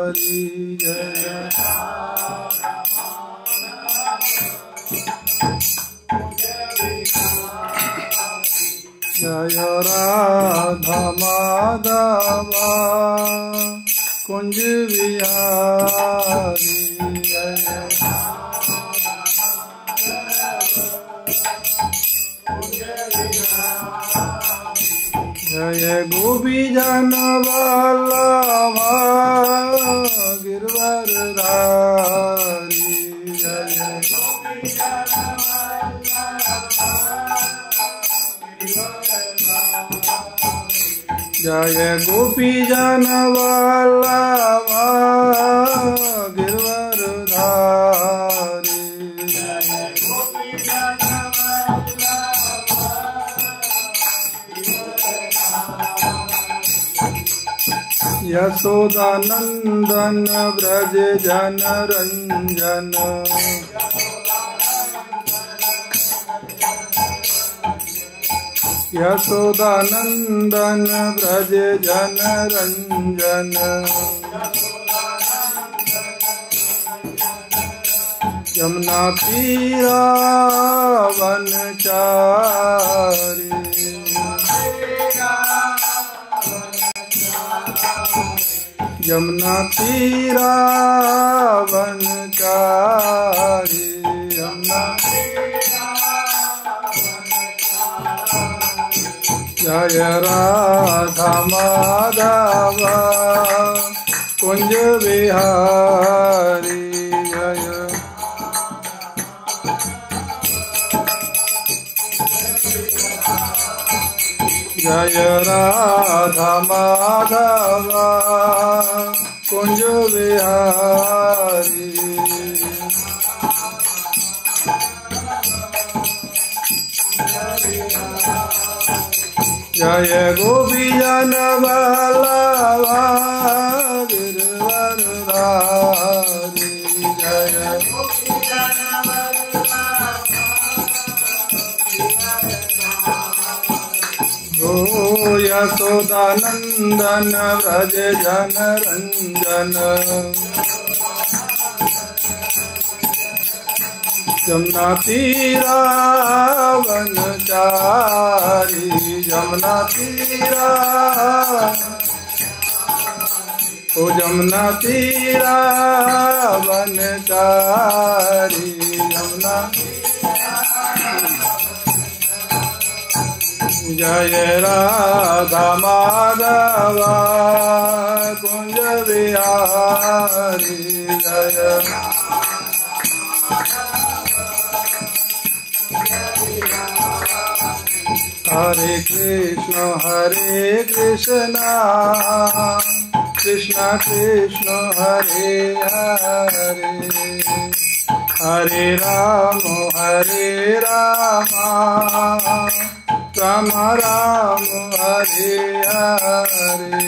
जय जय राधा माधव कुंज बिहारी जय गोपीजन वल्लभ गिरवरधारी जय गोपीजन वल्लभ गिरवरधारी यशोदानंदन व्रज जन रंजन यशोदानंदन व्रज जन रंजन यमुना तीरा वनचारी यमुना तीरा वनचारी यमुना जय राधा माधव कुंज बिहारी जय राधा माधव कुंज बिहारी जय गोपीजन वल्लभ गिरवरधारी जय ओ यशोदानंदन व्रज जन रंजन यमुना तीरा वनचारी यमुना तीरा ओ यमुना तीरा वनचारी यमुना जय राधा माधव कुंज बिहारी जय हरे कृष्ण कृष्ण कृष्ण हरे हरे हरे राम राम राम हरे हरे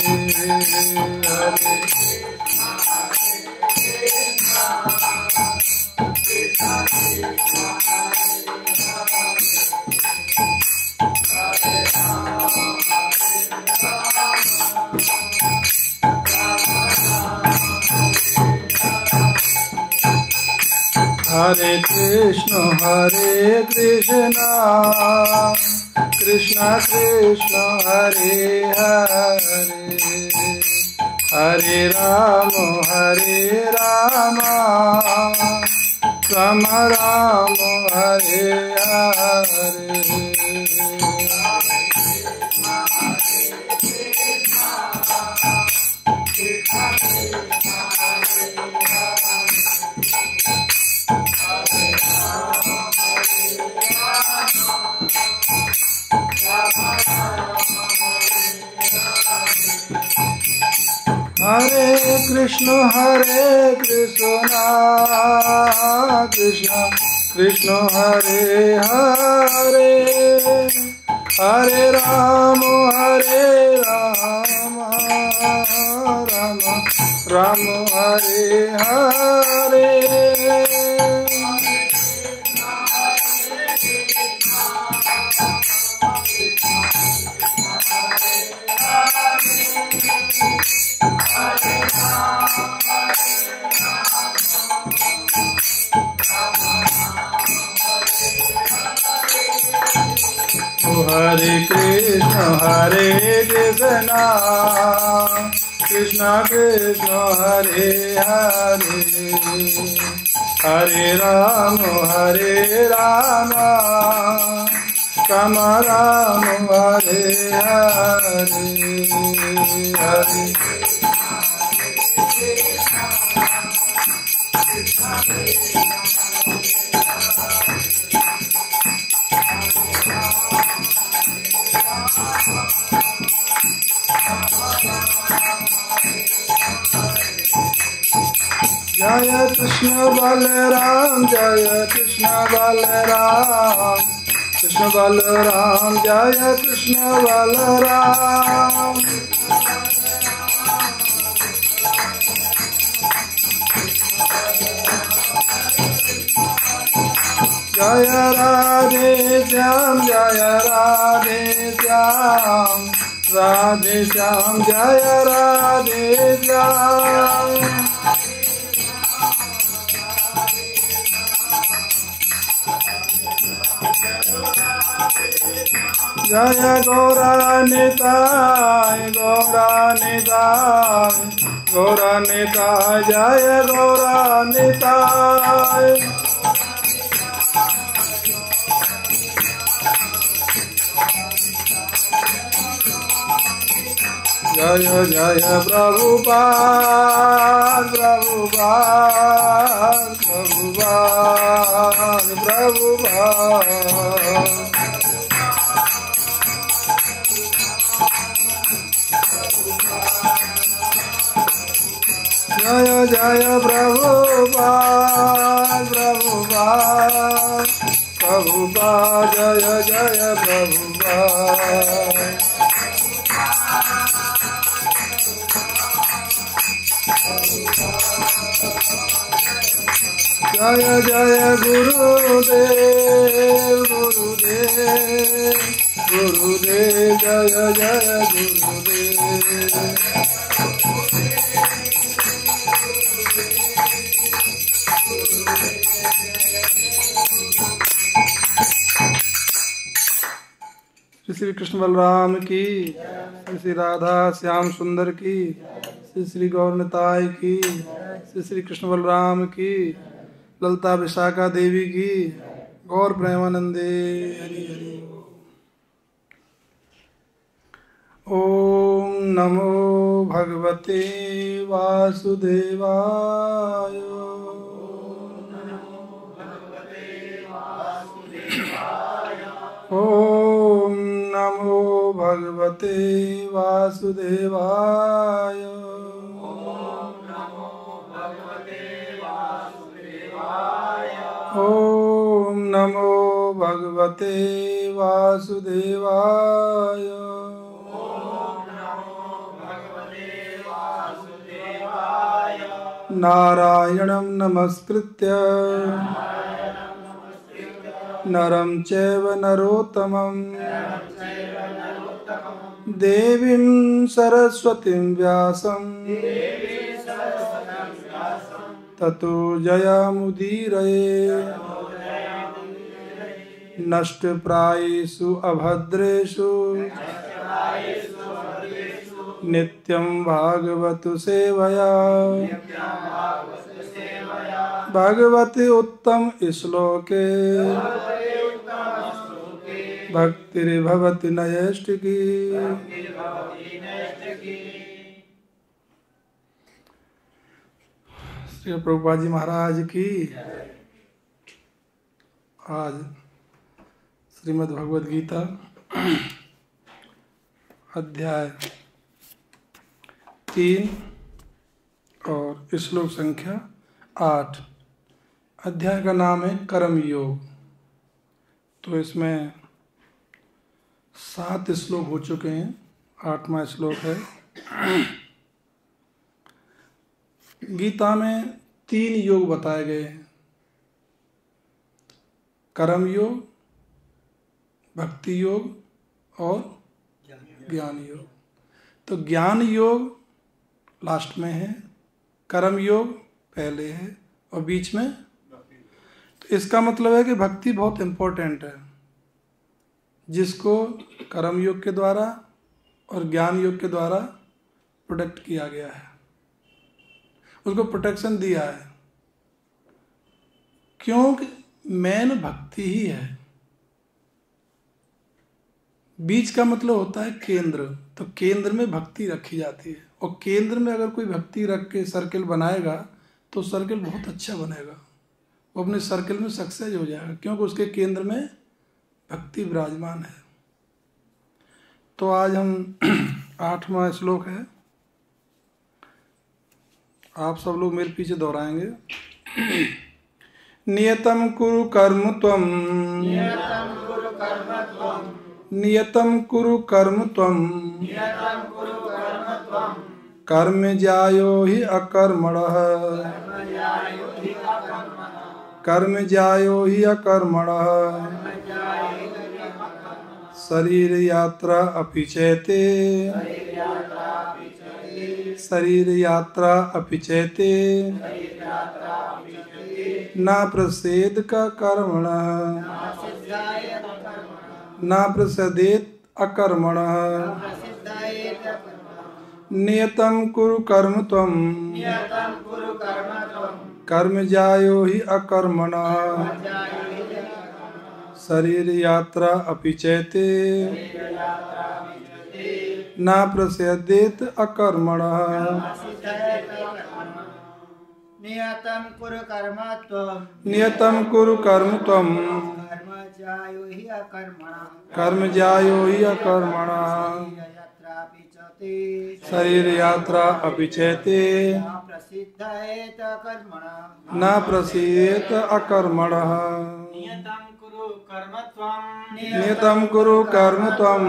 हरे हरे कृष्ण कृष्ण कृष्ण हरे हरे हरे राम राम राम हरे हरे हरे कृष्ण कृष्ण कृष्ण हरे हरे हरे राम राम राम हरे हरे हरे कृष्ण कृष्ण कृष्ण हरे हरे, हरे राम राम राम हरे हरे, हरे जय कृष्ण बलराम, जय कृष्ण बलराम, कृष्ण बलराम जय कृष्ण बलराम। जय राधे श्याम, जय राधे श्याम, राधे श्याम जय राधे श्याम। जय गौरानिताय, गौरानिताय, गौरानिताय जय गौरानिताय। जय जय प्रभुपाद, प्रभुपाद, प्रभुपाद, प्रभुपाद। जय जय प्रभुपाद, प्रभुपाद, प्रभुपाद जय जय प्रभुपाद। जय जय गुरुदेव, गुरुदेव, गुरुदेव जय जय गुरुदेव। श्री कृष्ण बलराम की, श्री राधा श्याम सुंदर की, श्री गौरनिताय की, श्री कृष्ण बलराम की, ललिता विशाखा देवी की, गौर प्रेमानंदे हरि हरि। ओम नमो भगवते वासुदेवाय। ओम नमो भगवते वासुदेवाय। ओम नमो भगवते वासुदेवाय। नारायणं नमस्कृत्य नरं चैव नरोत्तमं देवीं सरस्वतीं व्यासं ततो जयमुदीरये। नष्टप्रायेषु अभद्रेषु नित्यं भागवत सेवया। भगवति उत्तम श्लोके भक्तिर्भवति नैष्ठिकी। श्री प्रभुपाद जी महाराज की। आज श्रीमद् भगवद गीता अध्याय 3 और श्लोक संख्या 8। अध्याय का नाम है कर्म योग। तो इसमें 7 श्लोक हो चुके हैं, 8वां श्लोक है। गीता में 3 योग बताए गए हैं, कर्म योग, भक्ति योग और ज्ञान योग। तो ज्ञान योग लास्ट में है, कर्म योग पहले है और बीच में। तो इसका मतलब है कि भक्ति बहुत इम्पोर्टेंट है। जिसको कर्म योग के द्वारा और ज्ञान योग के द्वारा प्रोटेक्ट किया गया है, उसको प्रोटेक्शन दिया है, क्योंकि मेन भक्ति ही है। बीच का मतलब होता है केंद्र, तो केंद्र में भक्ति रखी जाती है, और केंद्र में अगर कोई भक्ति रख के सर्किल बनाएगा तो सर्किल बहुत अच्छा बनेगा, वो अपने सर्किल में सक्सेस हो जाएगा, क्योंकि उसके केंद्र में भक्ति विराजमान है। तो आज हम 8वां श्लोक है, आप सब लोग मेरे पीछे दोहराएंगे। नियतम कुरु कर्म त्वम, नियतम कुरु कर्म त्वम, कर्म जायो हि अकर्मणः, कर्म जायो हि अकर्मणः, शरीर यात्रा अपि चैते, शरीर यात्रा अपि चैते, न प्रसेद का कर्मणः, न प्रसदेत अकर्मणः, नियतं कुरु कर्म त्वं, कर्म जायो हि अकर्मणः, शरीर यात्रा अपि चैते, न प्रसदेत अकर्मणः। नियतं कुरु कर्म त्वं, नियतं कुरु कर्म त्वं, कर्म जायो हि अकर्मणः, कर्म जायो हि अकर्मणः, यात्रापि चते, शरीर यात्रा अपि चैते, न प्रसिद्धेत कर्मणः, न प्रसीदेत अकर्मणः। नियतं कुरु कर्म त्वं, नियतं कुरु कर्म त्वं,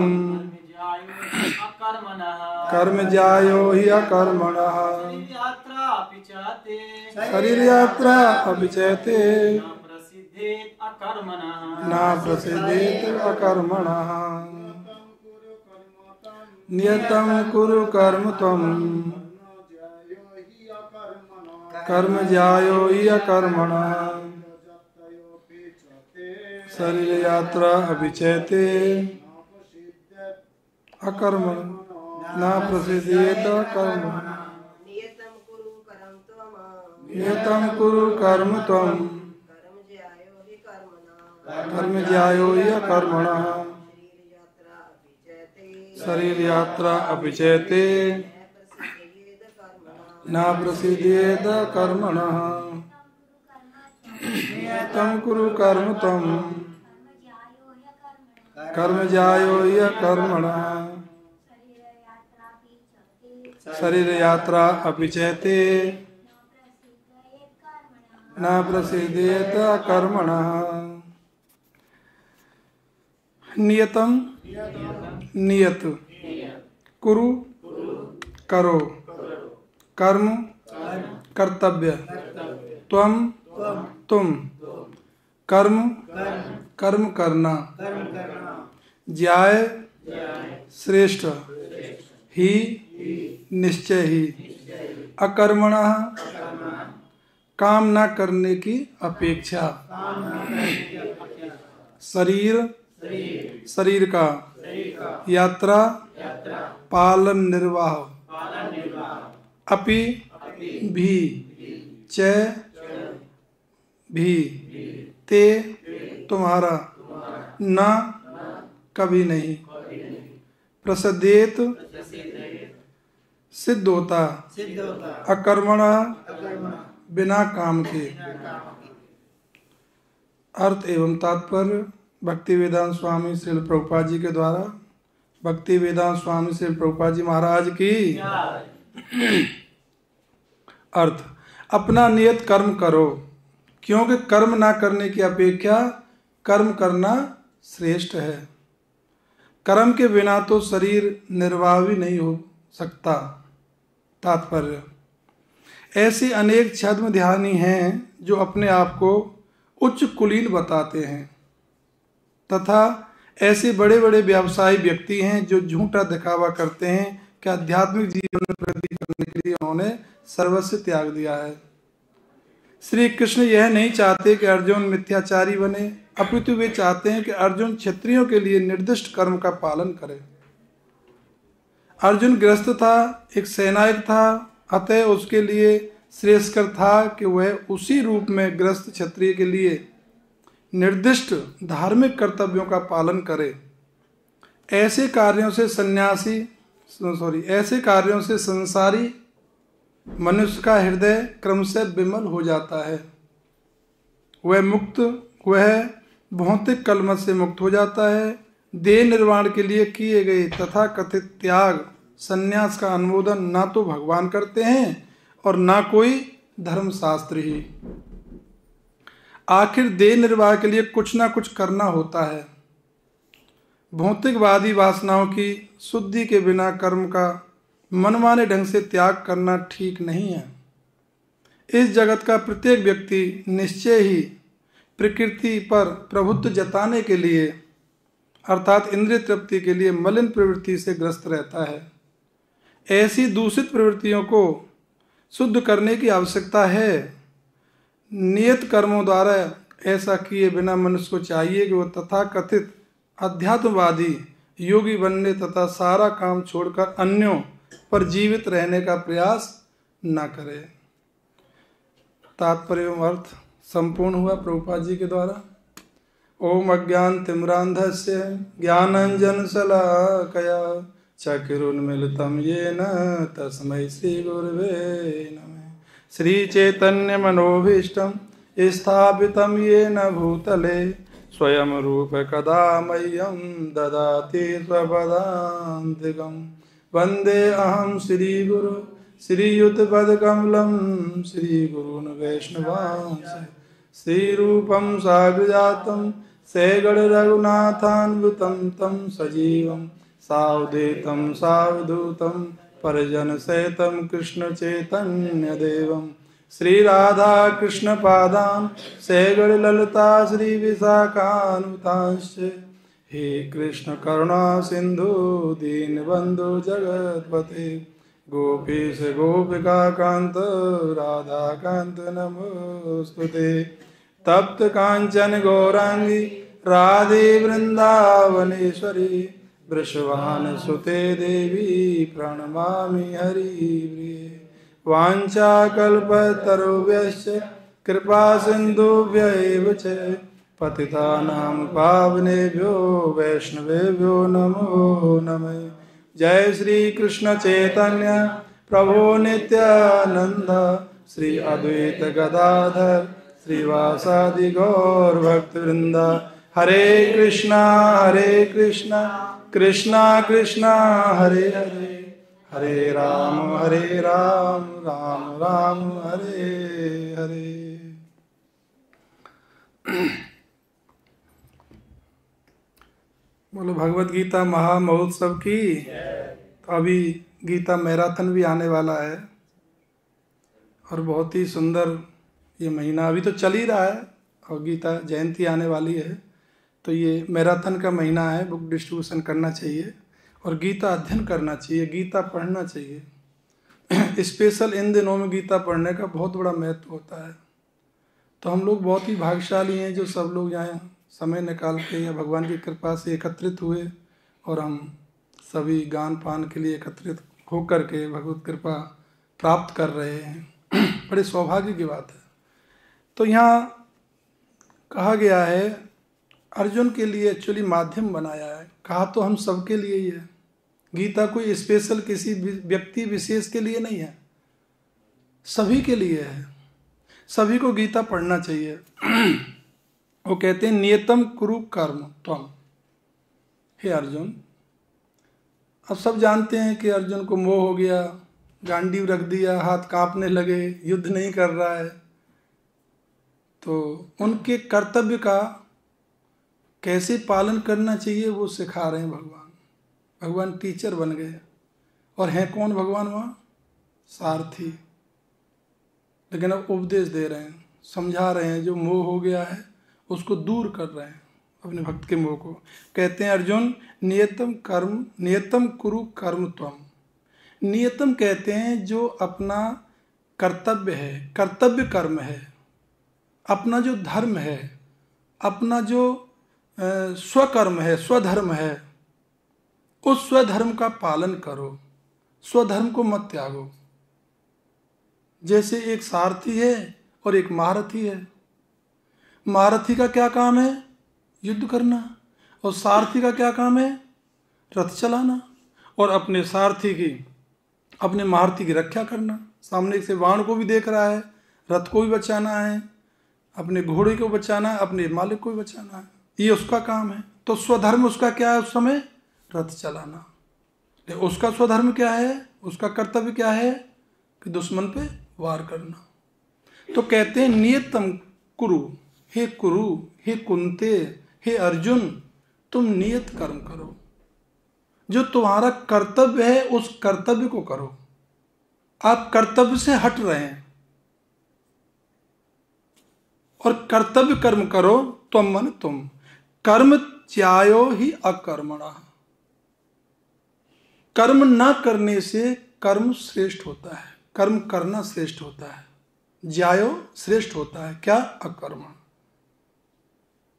कर्म जायो हि अकर्मणः, यात्रापि चते, शरीर यात्रा अपि चैते, न प्रसिद्धेत अकर्मणः, न प्रसीदेत अकर्मणः। नियतं कुरु कर्म त्वं, कर्म जायो हि अकर्मणः, शरीर यात्रा अपि चैते, अकर्मणः न प्रसिद्धेत अकर्मणः। नियतं कुरु कर्म त्वं, नियतं कुरु कर्म त्वं, कर्म ज्यायो हि कर्मणः, कर्म जायो हि अकर्मणः, शरीर यात्रा अपि चैते, शरीर यात्रा अपि चैते, न प्रसिद्धेत कर्मणः, न प्रसीदेत कर्मणः। नियतं कुरु कर्म त्वं, कर्म जायो हि अकर्मणः, शरीर यात्रा अपि चैते, न प्रसीदेत कर्मणः। नियतम नियत, कुरु करो, कर्म कर्तव्य, त्वम तुम, कर्म कर्म करना, ज्याय श्रेष्ठ, ही निश्चय ही, अकर्मणः काम न करने की अपेक्षा, शरीर शरीर का, यात्रा पालन निर्वाह, अपि भी, च भी, ते तुम्हारा, न कभी नहीं, प्रसदेत सिद्ध होता, अकर्मणः बिना काम के। अर्थ एवं तात्पर्य भक्ति वेदांत स्वामी श्रील प्रभुपाद जी के द्वारा। भक्ति वेदांत स्वामी श्रील प्रभुपाद जी महाराज की। अर्थ, अपना नियत कर्म करो, क्योंकि कर्म ना करने की अपेक्षा कर्म करना श्रेष्ठ है। कर्म के बिना तो शरीर निर्वाह भी नहीं हो सकता। तात्पर्य, ऐसे अनेक छद्म ध्यानी हैं जो अपने आप को उच्च कुलीन बताते हैं, तथा ऐसे बड़े बड़े व्यवसायी व्यक्ति हैं जो झूठा दिखावा करते हैं कि आध्यात्मिक जीवन में प्रगति करने के लिए उन्होंने सर्वस्व त्याग दिया है। श्री कृष्ण यह नहीं चाहते कि अर्जुन मिथ्याचारी बने, अपितु वे चाहते हैं कि अर्जुन क्षत्रियों के लिए निर्दिष्ट कर्म का पालन करे। अर्जुन गृहस्थ था, एक सेनायक था, अतः उसके लिए श्रेयस्कर था कि वह उसी रूप में गृहस्थ क्षत्रिय के लिए निर्दिष्ट धार्मिक कर्तव्यों का पालन करे। ऐसे कार्यों से संसारी मनुष्य का हृदय क्रमशः विमल हो जाता है। वह भौतिक कलमश से मुक्त हो जाता है। देह निर्वाण के लिए किए गए तथा कथित त्याग संन्यास का अनुमोदन ना तो भगवान करते हैं और ना कोई धर्मशास्त्र ही। आखिर देह निर्वाह के लिए कुछ ना कुछ करना होता है। भौतिकवादी वासनाओं की शुद्धि के बिना कर्म का मनमाने ढंग से त्याग करना ठीक नहीं है। इस जगत का प्रत्येक व्यक्ति निश्चय ही प्रकृति पर प्रभुत्व जताने के लिए अर्थात इंद्रिय तृप्ति के लिए मलिन प्रवृत्ति से ग्रस्त रहता है। ऐसी दूषित प्रवृत्तियों को शुद्ध करने की आवश्यकता है। नियत कर्मों द्वारा ऐसा किए बिना मनुष्य को चाहिए कि वह तथाकथित अध्यात्मवादी योगी बनने तथा सारा काम छोड़कर अन्यों पर जीवित रहने का प्रयास न करे। तात्पर्य एवं अर्थ संपूर्ण हुआ प्रभुपाद जी के द्वारा। ओम अज्ञान तिम्रांधस्य ज्ञानांजन शलाकया चक्षुरुन्मीलितं येन तस्मै श्री गुरवे नमः। श्री चैतन्य मनोभीष्टं स्थापितं येन भूतले स्वयं रूप कदा मह्यं ददाति स्वपदान्तिकं। वन्दे अहं श्रीगुरु श्रीयुतपदकमलं श्रीगुरून् वैष्णवांश श्रीरूपं साग्रजातं सैगणरघुनाथान्वितं तं सजीवं सावधूतं सावधूतं परिजनसहितं कृष्णचैतन्यदेवं श्रीराधा कृष्णपादान् सैगणललिता श्रीविशाखान्वितांश्च। हे कृष्ण करुणा सिंधु दीनबंधु जगत्पते गोपीश गोपिका कांत राधा कांत नमोस्तुते। तप्त कांचन गौरांगी राधे वृंदावनेश्वरी वृषभान सुते देवी प्रणमामि हरिप्रिये। वाञ्छाकल्पतरुभ्यश्च कृपा सिन्धुभ्यैव च पतितानां पावनेभ्यो वैष्णवेभ्यो नमो नमः। जय श्री कृष्ण चैतन्य प्रभु नित्यानंद श्री अद्वैत गदाधर श्रीवासादि गौर भक्तवृंद। हरे कृष्णा कृष्णा कृष्णा हरे हरे हरे राम राम राम हरे हरे। बोलो भगवत गीता महामहोत्सव की। तो अभी गीता मैराथन भी आने वाला है और बहुत ही सुंदर ये महीना अभी तो चल ही रहा है और गीता जयंती आने वाली है। तो ये मैराथन का महीना है। बुक डिस्ट्रीब्यूशन करना चाहिए और गीता अध्ययन करना चाहिए, गीता पढ़ना चाहिए। स्पेशल इन दिनों में गीता पढ़ने का बहुत बड़ा महत्व होता है। तो हम लोग बहुत ही भाग्यशाली हैं जो सब लोग यहाँ समय निकाल के या भगवान की कृपा से एकत्रित हुए और हम सभी गान पान के लिए एकत्रित होकर के भगवत कृपा प्राप्त कर रहे हैं। बड़े सौभाग्य की बात है। तो यहाँ कहा गया है अर्जुन के लिए एक्चुअली माध्यम बनाया है। कहा तो हम सबके लिए ही है। गीता कोई स्पेशल किसी व्यक्ति विशेष के लिए नहीं है, सभी के लिए है। सभी को गीता पढ़ना चाहिए। वो कहते हैं नियतम कुरु कर्म त्वम। हे अर्जुन, अब सब जानते हैं कि अर्जुन को मोह हो गया, गांडीव रख दिया, हाथ कांपने लगे, युद्ध नहीं कर रहा है। तो उनके कर्तव्य का कैसे पालन करना चाहिए वो सिखा रहे हैं भगवान। भगवान टीचर बन गए। और हैं कौन भगवान? वहाँ सारथी। लेकिन अब उपदेश दे रहे हैं, समझा रहे हैं। जो मोह हो गया है उसको दूर कर रहे हैं, अपने भक्त के मोह को। कहते हैं अर्जुन नियतम कुरु कर्म त्वम। नियतम कहते हैं जो अपना कर्तव्य है, कर्तव्य कर्म है। अपना जो धर्म है, अपना जो स्वकर्म है, स्वधर्म है, उस स्वधर्म का पालन करो, स्वधर्म को मत त्यागो। जैसे एक सारथी है और एक महारथी है। महारथी का क्या काम है? युद्ध करना। और सारथी का क्या काम है? रथ चलाना। और अपने सारथी की, अपने महारथी की रक्षा करना। सामने से बाण को भी देख रहा है, रथ को भी बचाना है, अपने घोड़े को बचाना है, अपने मालिक को भी बचाना है। ये उसका काम है। तो स्वधर्म उसका क्या है? उस समय रथ चलाना। उसका स्वधर्म क्या है? उसका कर्तव्य क्या है? कि दुश्मन पे वार करना। तो कहते हैं नियतम कुरु, हे कुरु, हे कुंते, हे अर्जुन, तुम नियत कर्म करो। जो तुम्हारा कर्तव्य है उस कर्तव्य को करो। आप कर्तव्य से हट रहे हैं और कर्तव्य कर्म करो। तुम मन तुम कर्म त्यायो ही अकर्मणा। कर्म ना करने से कर्म श्रेष्ठ होता है, कर्म करना श्रेष्ठ होता है। ज्यायो श्रेष्ठ होता है क्या? अकर्म।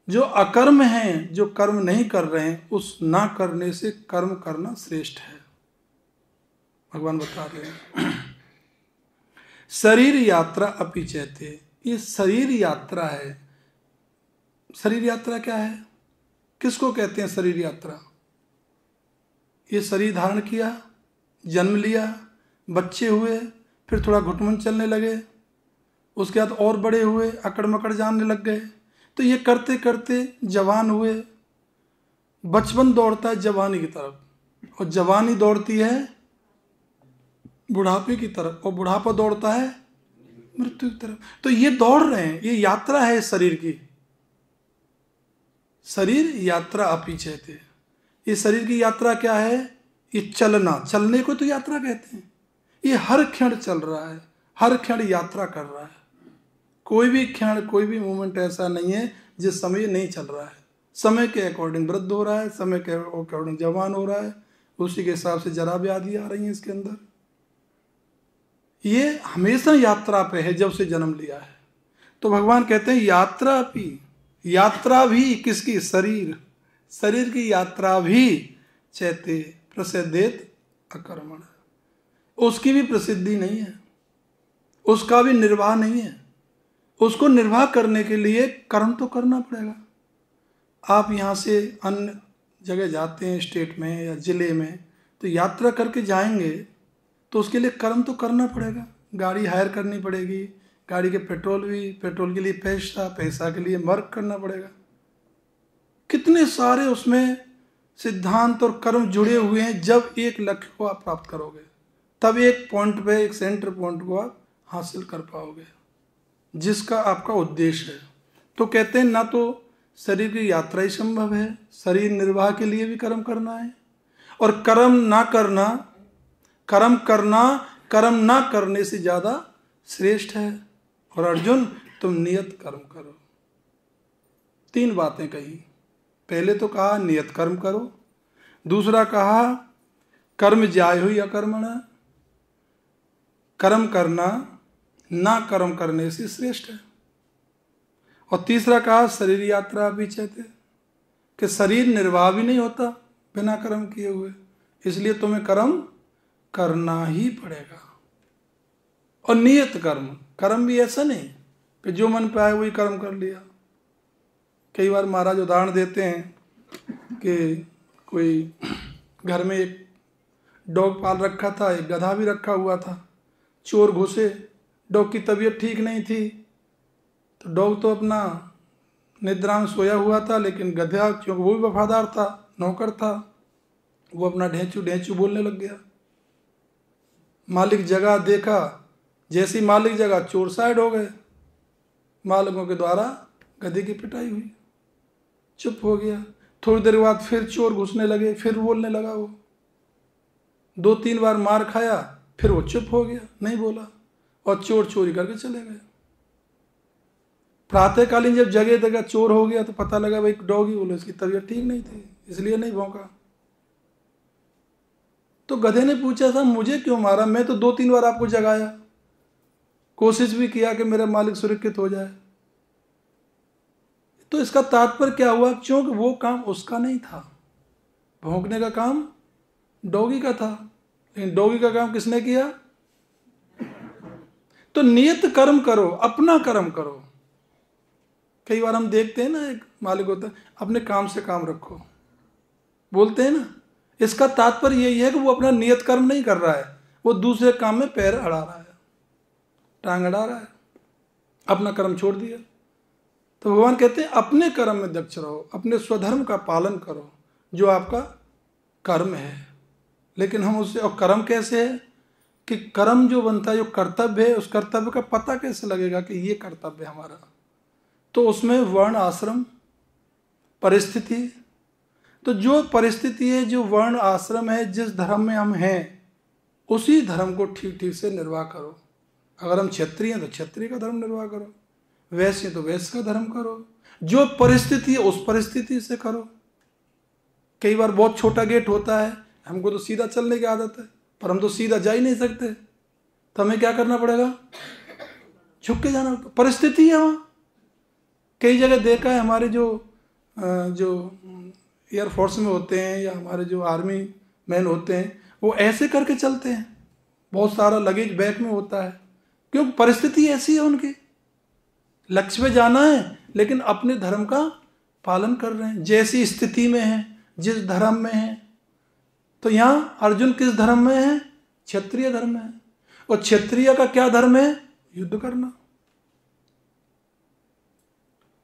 जो अकर्म हैं, जो कर्म नहीं कर रहे हैं, उस ना करने से कर्म करना श्रेष्ठ है। भगवान बता रहे हैं शरीर यात्रा अपि चैते। ये शरीर यात्रा है। शरीर यात्रा क्या है? किसको कहते हैं शरीर यात्रा? ये शरीर धारण किया, जन्म लिया, बच्चे हुए, फिर थोड़ा घुटमन चलने लगे, उसके बाद और बड़े हुए, अकड़ मकड़ जानने लग गए। तो ये करते करते जवान हुए। बचपन दौड़ता है जवानी की तरफ, और जवानी दौड़ती है बुढ़ापे की तरफ, और बुढ़ापा दौड़ता है मृत्यु की तरफ। तो ये दौड़ रहे हैं, ये यात्रा है शरीर की। शरीर यात्रा अपि चैते। ये शरीर की यात्रा क्या है? ये चलना, चलने को तो यात्रा कहते हैं। ये हर क्षण चल रहा है, हर क्षण यात्रा कर रहा है। कोई भी क्षण, कोई भी मोमेंट ऐसा नहीं है जिस समय नहीं चल रहा है। समय के अकॉर्डिंग वृद्ध हो रहा है, समय के अकॉर्डिंग जवान हो रहा है, उसी के हिसाब से जरा व्याधि आ रही है इसके अंदर। ये हमेशा यात्रा पे है जब से जन्म लिया है। तो भगवान कहते हैं यात्रा भी, यात्रा भी किसकी? शरीर। शरीर की यात्रा भी चैते प्रसिद्धेत अकर्मण। उसकी भी प्रसिद्धि नहीं है, उसका भी निर्वाह नहीं है। उसको निर्वाह करने के लिए कर्म तो करना पड़ेगा। आप यहाँ से अन्य जगह जाते हैं, स्टेट में या जिले में, तो यात्रा करके जाएंगे तो उसके लिए कर्म तो करना पड़ेगा। गाड़ी हायर करनी पड़ेगी, गाड़ी के पेट्रोल के लिए पैसा, पैसा के लिए वर्क करना पड़ेगा। कितने सारे उसमें सिद्धांत और कर्म जुड़े हुए हैं। जब एक लक्ष्य को आप प्राप्त करोगे तब एक पॉइंट पे, एक सेंटर पॉइंट को आप हासिल कर पाओगे जिसका आपका उद्देश्य है। तो कहते हैं ना तो शरीर की यात्रा ही संभव है, शरीर निर्वाह के लिए भी कर्म करना है, और कर्म ना करना, कर्म करना कर्म ना करने से ज्यादा श्रेष्ठ है। और अर्जुन तुम नियत कर्म करो। 3 बातें कही। पहले तो कहा नियत कर्म करो, दूसरा कहा कर्म ज्यायो ही अकर्मणा, कर्म करना ना कर्म करने से श्रेष्ठ है। और तीसरा कहा शरीर यात्रा भी चैते, कि शरीर निर्वाह भी नहीं होता बिना कर्म किए हुए, इसलिए तुम्हें कर्म करना ही पड़ेगा। और नियत कर्म, कर्म भी ऐसा नहीं कि जो मन पे आए वही कर्म कर लिया। कई बार महाराज उदाहरण देते हैं कि कोई घर में एक डॉग पाल रखा था, एक गधा भी रखा हुआ था। चोर घुसे, डॉग की तबीयत ठीक नहीं थी, तो डॉग तो अपना निद्रा में सोया हुआ था, लेकिन गधा क्योंकि वो भी वफादार था, नौकर था, वो अपना ढेंचू ढेंचू बोलने लग गया। मालिक जगह देखा, जैसी मालिक जगह चोर साइड हो गए। मालिकों के द्वारा गधे की पिटाई हुई, चुप हो गया। थोड़ी देर बाद फिर चोर घुसने लगे, फिर बोलने लगा। वो 2-3 बार मार खाया, फिर वो चुप हो गया, नहीं बोला, और चोर चोरी करके चले गए। प्रातःकालीन जब जगह जगह चोर हो गया तो पता लगा भाई डॉगी बोलो इसकी तबीयत ठीक नहीं थी, इसलिए नहीं भौंका। तो गधे ने पूछा था मुझे क्यों मारा? मैं तो 2-3 बार आपको जगाया, कोशिश भी किया कि मेरा मालिक सुरक्षित हो जाए, तो इसका तात्पर्य क्या हुआ, क्योंकि वो काम उसका नहीं था, भौंकने का काम डॉगी का था, लेकिन डॉगी का काम किसने किया। तो नियत कर्म करो, अपना कर्म करो। कई बार हम देखते हैं ना, एक मालिक होता है, अपने काम से काम रखो, बोलते हैं ना। इसका तात्पर्य यही है कि वो अपना नियत कर्म नहीं कर रहा है, वो दूसरे काम में पैर अड़ा रहा है, टांग अड़ा रहा है, अपना कर्म छोड़ दिया। तो भगवान कहते हैं अपने कर्म में दक्ष रहो, अपने स्वधर्म का पालन करो जो आपका कर्म है। लेकिन हम उससे, और कर्म कैसे है कि कर्म जो बनता है, जो कर्तव्य है, उस कर्तव्य का पता कैसे लगेगा कि ये कर्तव्य है हमारा। तो उसमें वर्ण आश्रम परिस्थिति, तो जो परिस्थिति है, जो वर्ण आश्रम है, जिस धर्म में हम हैं उसी धर्म को ठीक ठीक से निर्वाह करो। अगर हम क्षत्रिय हैं तो क्षत्रिय का धर्म निर्वाह करो, वैश्य तो वैश्य का धर्म करो, जो परिस्थिति है उस परिस्थिति से करो। कई बार बहुत छोटा गेट होता है, हमको तो सीधा चलने की आदत है, पर हम तो सीधा जा ही नहीं सकते, तो हमें क्या करना पड़ेगा, झुक के जाना। परिस्थिति है वहाँ। कई जगह देखा है, हमारे जो एयरफोर्स में होते हैं या हमारे जो आर्मी मैन होते हैं, वो ऐसे करके चलते हैं, बहुत सारा लगेज बैग में होता है, क्योंकि परिस्थिति ऐसी है उनकी। लक्ष्य पे जाना है लेकिन अपने धर्म का पालन कर रहे हैं, जैसी स्थिति में है, जिस धर्म में है। तो यहाँ अर्जुन किस धर्म में है, क्षत्रिय धर्म में है। और क्षत्रिय का क्या धर्म है, युद्ध करना।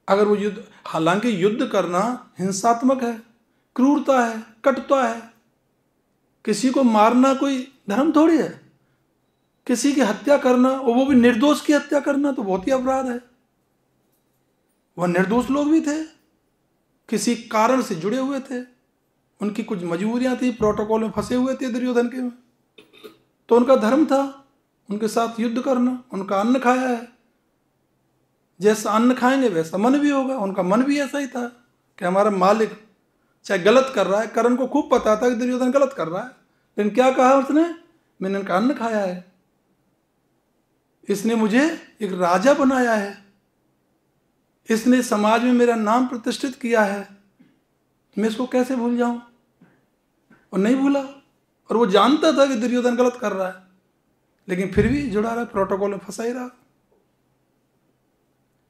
अगर वो युद्ध, हालांकि युद्ध करना हिंसात्मक है, क्रूरता है, कटुता है, किसी को मारना कोई धर्म थोड़ी है। किसी की हत्या करना, और वो भी निर्दोष की हत्या करना, तो बहुत ही अपराध है। वह निर्दोष लोग भी थे, किसी कारण से जुड़े हुए थे, उनकी कुछ मजबूरियां थी, प्रोटोकॉल में फंसे हुए थे दुर्योधन के में, तो उनका धर्म था उनके साथ युद्ध करना। उनका अन्न खाया है, जैसा अन्न खाएंगे वैसा मन भी होगा। उनका मन भी ऐसा ही था कि हमारा मालिक चाहे गलत कर रहा है, कर्ण को खूब पता था कि दुर्योधन गलत कर रहा है, लेकिन क्या कहा उसने, मैंने इनका अन्न खाया है, इसने मुझे एक राजा बनाया है, इसने समाज में मेरा नाम प्रतिष्ठित किया है, मैं इसको कैसे भूल जाऊं। और नहीं भूला, और वो जानता था कि दुर्योधन गलत कर रहा है, लेकिन फिर भी जुड़ा रहा, प्रोटोकॉल में फंसा ही रहा।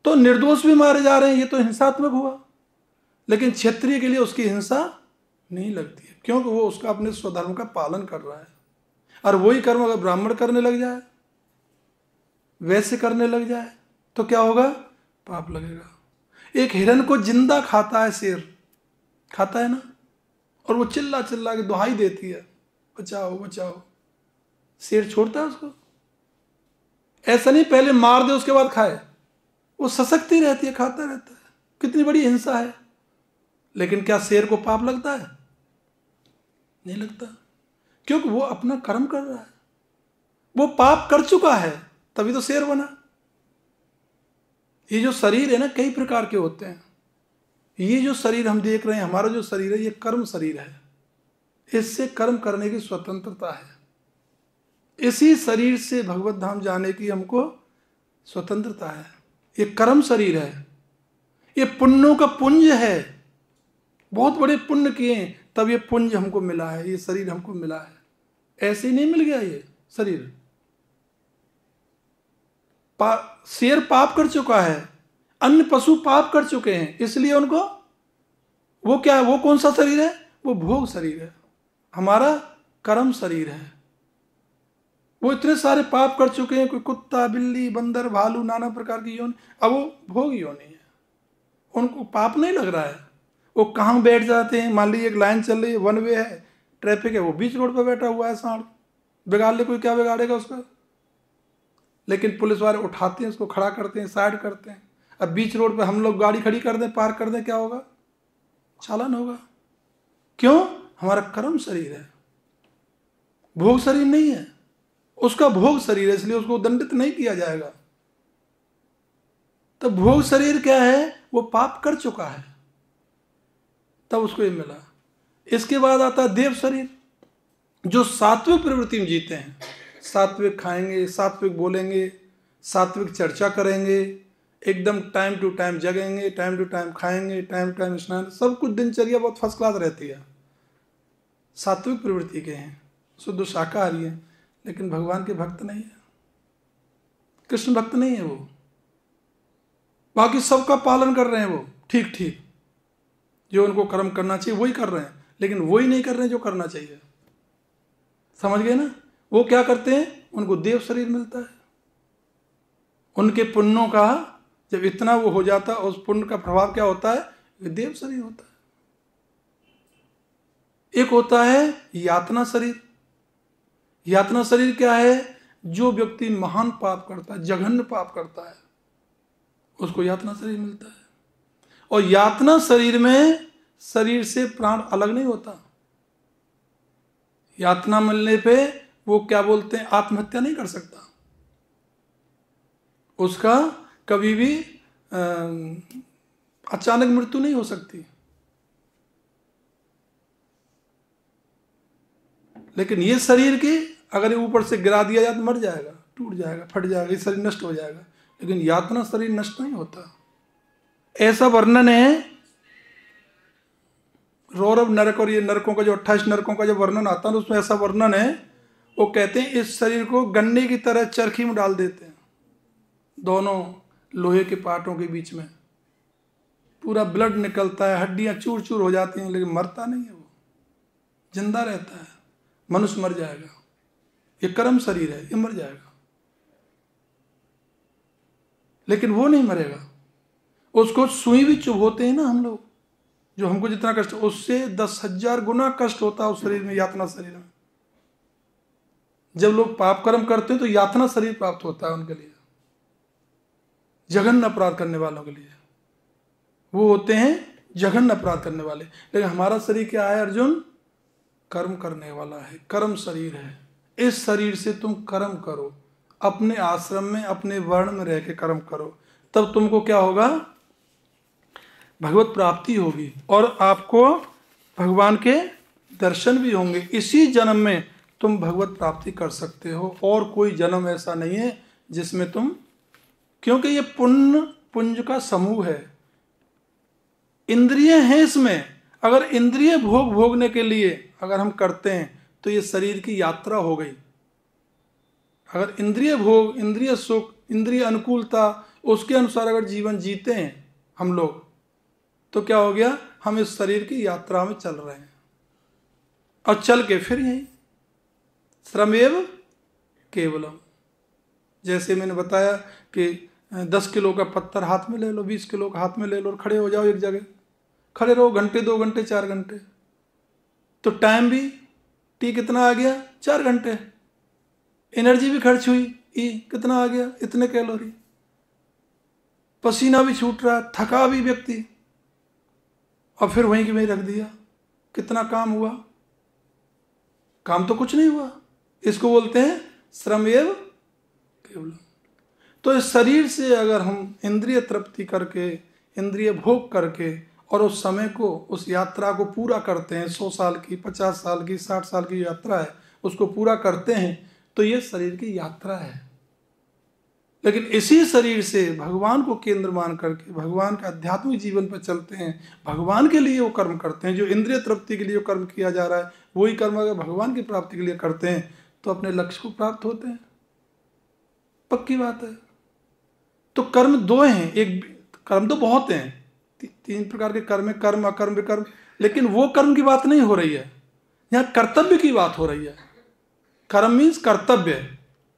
तो निर्दोष भी मारे जा रहे हैं, ये तो हिंसात्मक हुआ। लेकिन क्षत्रिय के लिए उसकी हिंसा नहीं लगती है, क्योंकि वो उसका अपने स्वधर्म का पालन कर रहा है। और वही कर्म अगर ब्राह्मण करने लग जाए, वैसे करने लग जाए, तो क्या होगा, पाप लगेगा। एक हिरन को जिंदा खाता है शेर, खाता है ना, और वो चिल्ला चिल्ला के दुहाई देती है, बचाओ बचाओ, शेर छोड़ता है उसको? ऐसा नहीं पहले मार दे उसके बाद खाए, वो सशक्ति रहती है, खाता रहता है। कितनी बड़ी हिंसा है। लेकिन क्या शेर को पाप लगता है? नहीं लगता, क्योंकि वो अपना कर्म कर रहा है, वो पाप कर चुका है, तभी तो शेर बना। ये जो शरीर है ना, कई प्रकार के होते हैं। ये जो शरीर हम देख रहे हैं, हमारा जो शरीर है, ये कर्म शरीर है, इससे कर्म करने की स्वतंत्रता है। इसी शरीर से भगवत धाम जाने की हमको स्वतंत्रता है। ये कर्म शरीर है, ये पुण्यों का पुंज है, बहुत बड़े पुण्य किए तब ये पुंज हमको मिला है, ये शरीर हमको मिला है। ऐसे ही नहीं मिल गया ये शरीर। शेर पाप कर चुका है, अन्य पशु पाप कर चुके हैं, इसलिए उनको, वो क्या है, वो कौन सा शरीर है, वो भोग शरीर है। हमारा कर्म शरीर है। वो इतने सारे पाप कर चुके हैं, कोई कुत्ता, बिल्ली, बंदर, भालू, नाना प्रकार की योनि, अब वो भोग योनि है, उनको पाप नहीं लग रहा है। वो कहाँ बैठ जाते हैं, मान लीजिए एक लाइन चल रही है, वन वे है, ट्रैफिक है, वो बीच रोड पर बैठा हुआ है, सांड बिगाड़ ले, कोई क्या बिगाड़ेगा उसका। लेकिन पुलिस वाले उठाते हैं उसको, खड़ा करते हैं, साइड करते हैं। अब बीच रोड पे हम लोग गाड़ी खड़ी कर दें, पार्क कर दें, क्या होगा, चालान होगा। क्यों, हमारा कर्म शरीर है, भोग शरीर नहीं है। उसका भोग शरीर है, इसलिए उसको दंडित नहीं किया जाएगा। तो भोग शरीर क्या है, वो पाप कर चुका है, तब उसको ये मिला। इसके बाद आता है देव शरीर, जो सात्विक प्रवृत्ति में जीते हैं, सात्विक खाएंगे, सात्विक बोलेंगे, सात्विक चर्चा करेंगे, एकदम टाइम टू टाइम जगेंगे, टाइम टू टाइम खाएंगे, टाइम टू टाइम स्नान, सब कुछ दिनचर्या बहुत फर्स्ट क्लास रहती है, सात्विक प्रवृत्ति के हैं, शुद्ध शाकाहारी है, लेकिन भगवान के भक्त नहीं है, कृष्ण भक्त नहीं है वो। बाकी सबका पालन कर रहे हैं वो, ठीक ठीक, जो उनको कर्म करना चाहिए वही कर रहे हैं, लेकिन वही नहीं कर रहे हैं जो करना चाहिए। समझ गए ना? वो क्या करते हैं, उनको देव शरीर मिलता है, उनके पुण्यों का जब इतना वो हो जाता है, उस पुण्य का प्रभाव क्या होता है, देव शरीर होता है। एक होता है यातना शरीर। यातना शरीर क्या है, जो व्यक्ति महान पाप करता है, जघन्य पाप करता है, उसको यातना शरीर मिलता है। और यातना शरीर में शरीर से प्राण अलग नहीं होता। यातना मिलने पे वो क्या बोलते हैं, आत्महत्या नहीं कर सकता, उसका कभी भी अचानक मृत्यु नहीं हो सकती। लेकिन ये शरीर की अगर ये ऊपर से गिरा दिया जाए तो मर जाएगा, टूट जाएगा, फट जाएगा, ये शरीर नष्ट हो जाएगा। लेकिन यातना शरीर नष्ट नहीं होता। ऐसा वर्णन है रौरव नरक, और ये नरकों का जो 28 नरकों का जो वर्णन आता है उसमें ऐसा वर्णन है, वो कहते हैं इस शरीर को गन्ने की तरह चरखी में डाल देते हैं, दोनों लोहे के पाटों के बीच में, पूरा ब्लड निकलता है, हड्डियां चूर चूर हो जाती हैं, लेकिन मरता नहीं है, वो जिंदा रहता है। मनुष्य मर जाएगा, ये कर्म शरीर है, ये मर जाएगा, लेकिन वो नहीं मरेगा। उसको सुई भी चुभोते हैं ना हम लोग, जो हमको जितना कष्ट, उससे 10,000 गुना कष्ट होता है उस शरीर में, यातना शरीर में। जब लोग पाप कर्म करते हैं तो यातना शरीर प्राप्त होता है उनके लिए, जघन्य अपराध करने वालों के लिए वो होते हैं जघन्य अपराध करने वाले। लेकिन हमारा शरीर क्या है अर्जुन, कर्म करने वाला है, कर्म शरीर है। इस शरीर से तुम कर्म करो, अपने आश्रम में अपने वर्ण में रह के कर्म करो, तब तुमको क्या होगा, भगवत प्राप्ति होगी, और आपको भगवान के दर्शन भी होंगे। इसी जन्म में तुम भगवत प्राप्ति कर सकते हो, और कोई जन्म ऐसा नहीं है जिसमें तुम, क्योंकि ये पुण्य पुंज का समूह है, इंद्रिय हैं इसमें। अगर इंद्रिय भोग भोगने के लिए अगर हम करते हैं तो ये शरीर की यात्रा हो गई। अगर इंद्रिय भोग, इंद्रिय सुख, इंद्रिय अनुकूलता, उसके अनुसार अगर जीवन जीते हैं हम लोग, तो क्या हो गया, हम इस शरीर की यात्रा में चल रहे हैं, और चल के फिर यही श्रमेव केवलम। जैसे मैंने बताया कि 10 किलो का पत्थर हाथ में ले लो, 20 किलो का हाथ में ले लो, और खड़े हो जाओ एक जगह, खड़े रहो घंटे, 2 घंटे, 4 घंटे, तो टाइम भी टी कितना आ गया, 4 घंटे। एनर्जी भी खर्च हुई, ई कितना आ गया, इतने कैलोरी। पसीना भी छूट रहा, थका भी व्यक्ति, और फिर वहीं की वहीं रख दिया। कितना काम हुआ, काम तो कुछ नहीं हुआ। इसको बोलते हैं श्रमेव केवलम। तो इस शरीर से अगर हम इंद्रिय तृप्ति करके, इंद्रिय भोग करके, और उस समय को, उस यात्रा को पूरा करते हैं, 100 साल की, 50 साल की, 60 साल की यात्रा है, उसको पूरा करते हैं, तो ये शरीर की यात्रा है। लेकिन इसी शरीर से भगवान को केंद्र मान करके भगवान के आध्यात्मिक जीवन पर चलते हैं, भगवान के लिए वो कर्म करते हैं। जो इंद्रिय तृप्ति के लिए कर्म किया जा रहा है, वही कर्म अगर भगवान की प्राप्ति के लिए करते हैं तो अपने लक्ष्य को प्राप्त होते हैं, पक्की बात है। तो कर्म 2 हैं, एक कर्म तो बहुत हैं, 3 प्रकार के कर्म है, कर्म, अकर्म, विकर्म। लेकिन वो कर्म की बात नहीं हो रही है, यहाँ कर्तव्य की बात हो रही है। कर्म मीन्स कर्तव्य।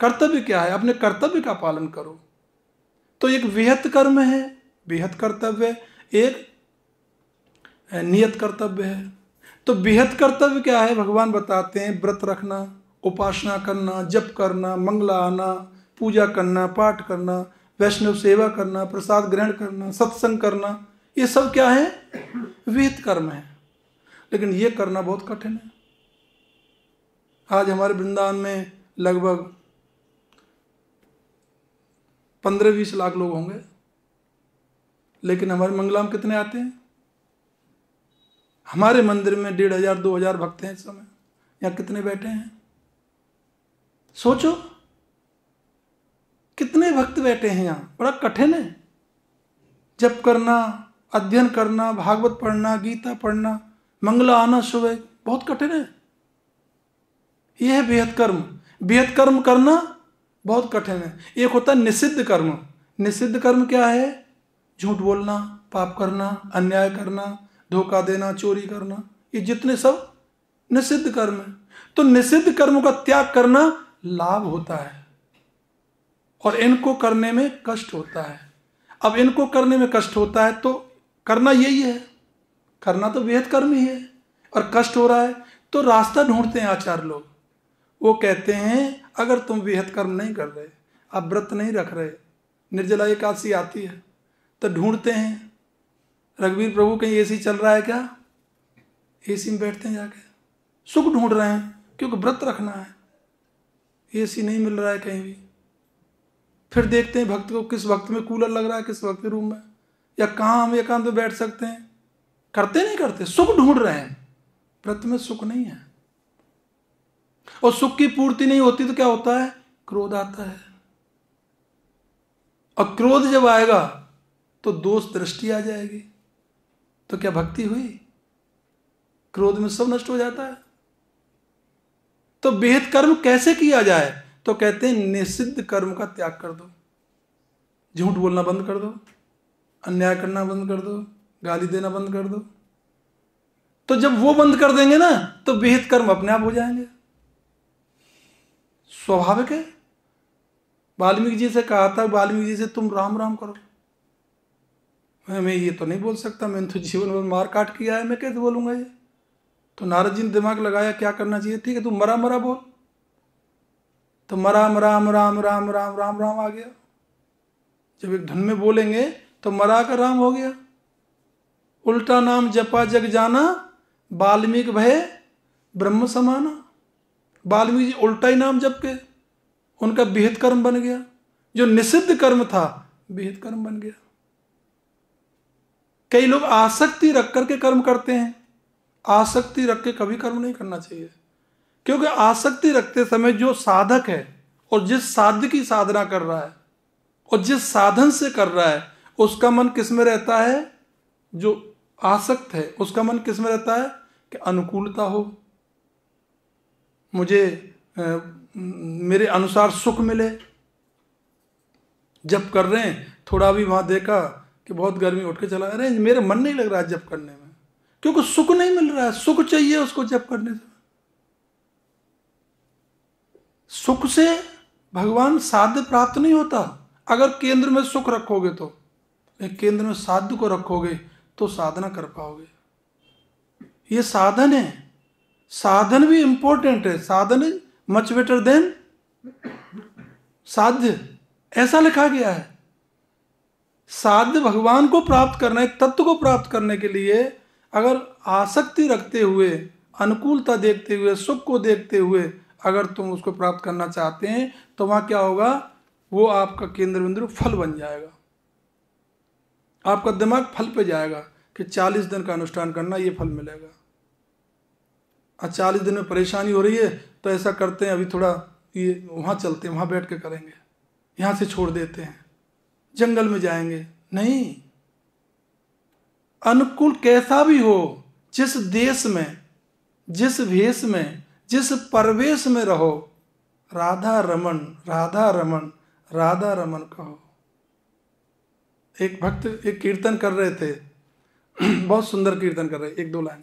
कर्तव्य क्या है, अपने कर्तव्य का पालन करो। तो एक विहित कर्म है, विहित कर्तव्य, एक नियत कर्तव्य है। तो विहित कर्तव्य क्या है, भगवान बताते हैं, व्रत रखना, उपासना करना, जप करना, मंगला आना, पूजा करना, पाठ करना, वैष्णव सेवा करना, प्रसाद ग्रहण करना, सत्संग करना, ये सब क्या है, विहित कर्म है। लेकिन ये करना बहुत कठिन है। आज हमारे वृंदावन में लगभग 15-20 लाख लोग होंगे, लेकिन हमारे मंगला में कितने आते हैं? हमारे मंदिर में 1,500-2,000 भक्त हैं इस समय। यहाँ कितने बैठे हैं, सोचो कितने भक्त बैठे हैं यहाँ, बड़ा कठिन है। जप करना, अध्ययन करना, भागवत पढ़ना, गीता पढ़ना, मंगला आना सुबह, बहुत कठिन है। यह है बेहद कर्म। बेहद कर्म करना बहुत कठिन है। एक होता है निषिद्ध कर्म। निषिद्ध कर्म क्या है? झूठ बोलना, पाप करना, अन्याय करना, धोखा देना, चोरी करना, ये जितने सब निषिद्ध कर्म है। तो निषिद्ध कर्मों का त्याग करना लाभ होता है और इनको करने में कष्ट होता है। अब इनको करने में कष्ट होता है तो करना यही है, करना तो बेहद कर्म ही है और कष्ट हो रहा है तो रास्ता ढूंढते हैं आचार्य लोग। वो कहते हैं अगर तुम बेहद कर्म नहीं कर रहे, आप व्रत नहीं रख रहे, निर्जला एकादशी आती है तो ढूंढते हैं रघुवीर प्रभु कहीं एसी चल रहा है क्या, एसी में बैठते हैं जाके, सुख ढूंढ रहे हैं क्योंकि व्रत रखना है, एसी नहीं मिल रहा है कहीं भी। फिर देखते हैं भक्त को किस वक्त में कूलर लग रहा है, किस वक्त में रूम में, या कहाँ हम एकांत में बैठ सकते हैं। करते नहीं करते, सुख ढूंढ रहे हैं। व्रत में सुख नहीं है और सुख की पूर्ति नहीं होती तो क्या होता है? क्रोध आता है और क्रोध जब आएगा तो दोष दृष्टि आ जाएगी, तो क्या भक्ति हुई? क्रोध में सब नष्ट हो जाता है। तो बेहद कर्म कैसे किया जाए? तो कहते हैं निषिद्ध कर्म का त्याग कर दो, झूठ बोलना बंद कर दो, अन्याय करना बंद कर दो, गाली देना बंद कर दो। तो जब वो बंद कर देंगे ना तो बेहद कर्म अपने आप हो जाएंगे, स्वाभाविक है। वाल्मीकि जी से कहा था, वाल्मीकि जी से तुम राम राम करो। मैं ये तो नहीं बोल सकता, मैंने तो जीवन में मार काट किया है, मैं कैसे बोलूंगा ये? तो नारद जी ने दिमाग लगाया क्या करना चाहिए। ठीक है तू मरा मरा बोल, तो मरा राम राम राम राम राम राम आ गया। जब एक धुन में बोलेंगे तो मरा का राम हो गया। उल्टा नाम जपा जग जाना, वाल्मीकि भय ब्रह्म समाना। वाल्मीकि जी उल्टा ही नाम जप के उनका बेहद कर्म बन गया, जो निषिद्ध कर्म था बेहद कर्म बन गया। कई लोग आसक्ति रख करके कर्म करते हैं, आसक्ति रख के कभी कर्म नहीं करना चाहिए, क्योंकि आसक्ति रखते समय जो साधक है और जिस साध्य की साधना कर रहा है और जिस साधन से कर रहा है उसका मन किस में रहता है? जो आसक्त है उसका मन किस में रहता है कि अनुकूलता हो, मुझे मेरे अनुसार सुख मिले। जप कर रहे हैं, थोड़ा भी वहां देखा कि बहुत गर्मी, उठ के चला, अरे मेरा मन नहीं लग रहा है जप करने में, क्योंकि सुख नहीं मिल रहा है। सुख चाहिए उसको जप करने से। सुख से भगवान साध्य प्राप्त नहीं होता। अगर केंद्र में सुख रखोगे तो, केंद्र में साध्य को रखोगे तो साधना कर पाओगे। ये साधन है, साधन भी इंपॉर्टेंट है। साधन इज मच बेटर देन साध्य, ऐसा लिखा गया है। साध्य भगवान को प्राप्त करना, एक तत्व को प्राप्त करने के लिए अगर आसक्ति रखते हुए, अनुकूलता देखते हुए, सुख को देखते हुए अगर तुम उसको प्राप्त करना चाहते हैं तो वहां क्या होगा? वो आपका केंद्र बिंदु फल बन जाएगा। आपका दिमाग फल पे जाएगा कि 40 दिन का अनुष्ठान करना, ये फल मिलेगा। और 40 दिन में परेशानी हो रही है तो ऐसा करते हैं, अभी थोड़ा ये वहाँ चलते हैं, वहाँ बैठ के करेंगे, यहाँ से छोड़ देते हैं, जंगल में जाएंगे। नहीं, अनुकूल कैसा भी हो, जिस देश में, जिस भेष में, जिस परवेश में रहो, राधा रमन राधा रमन राधा रमन कहो। एक भक्त एक कीर्तन कर रहे थे, बहुत सुंदर कीर्तन कर रहे, एक दो लाइन।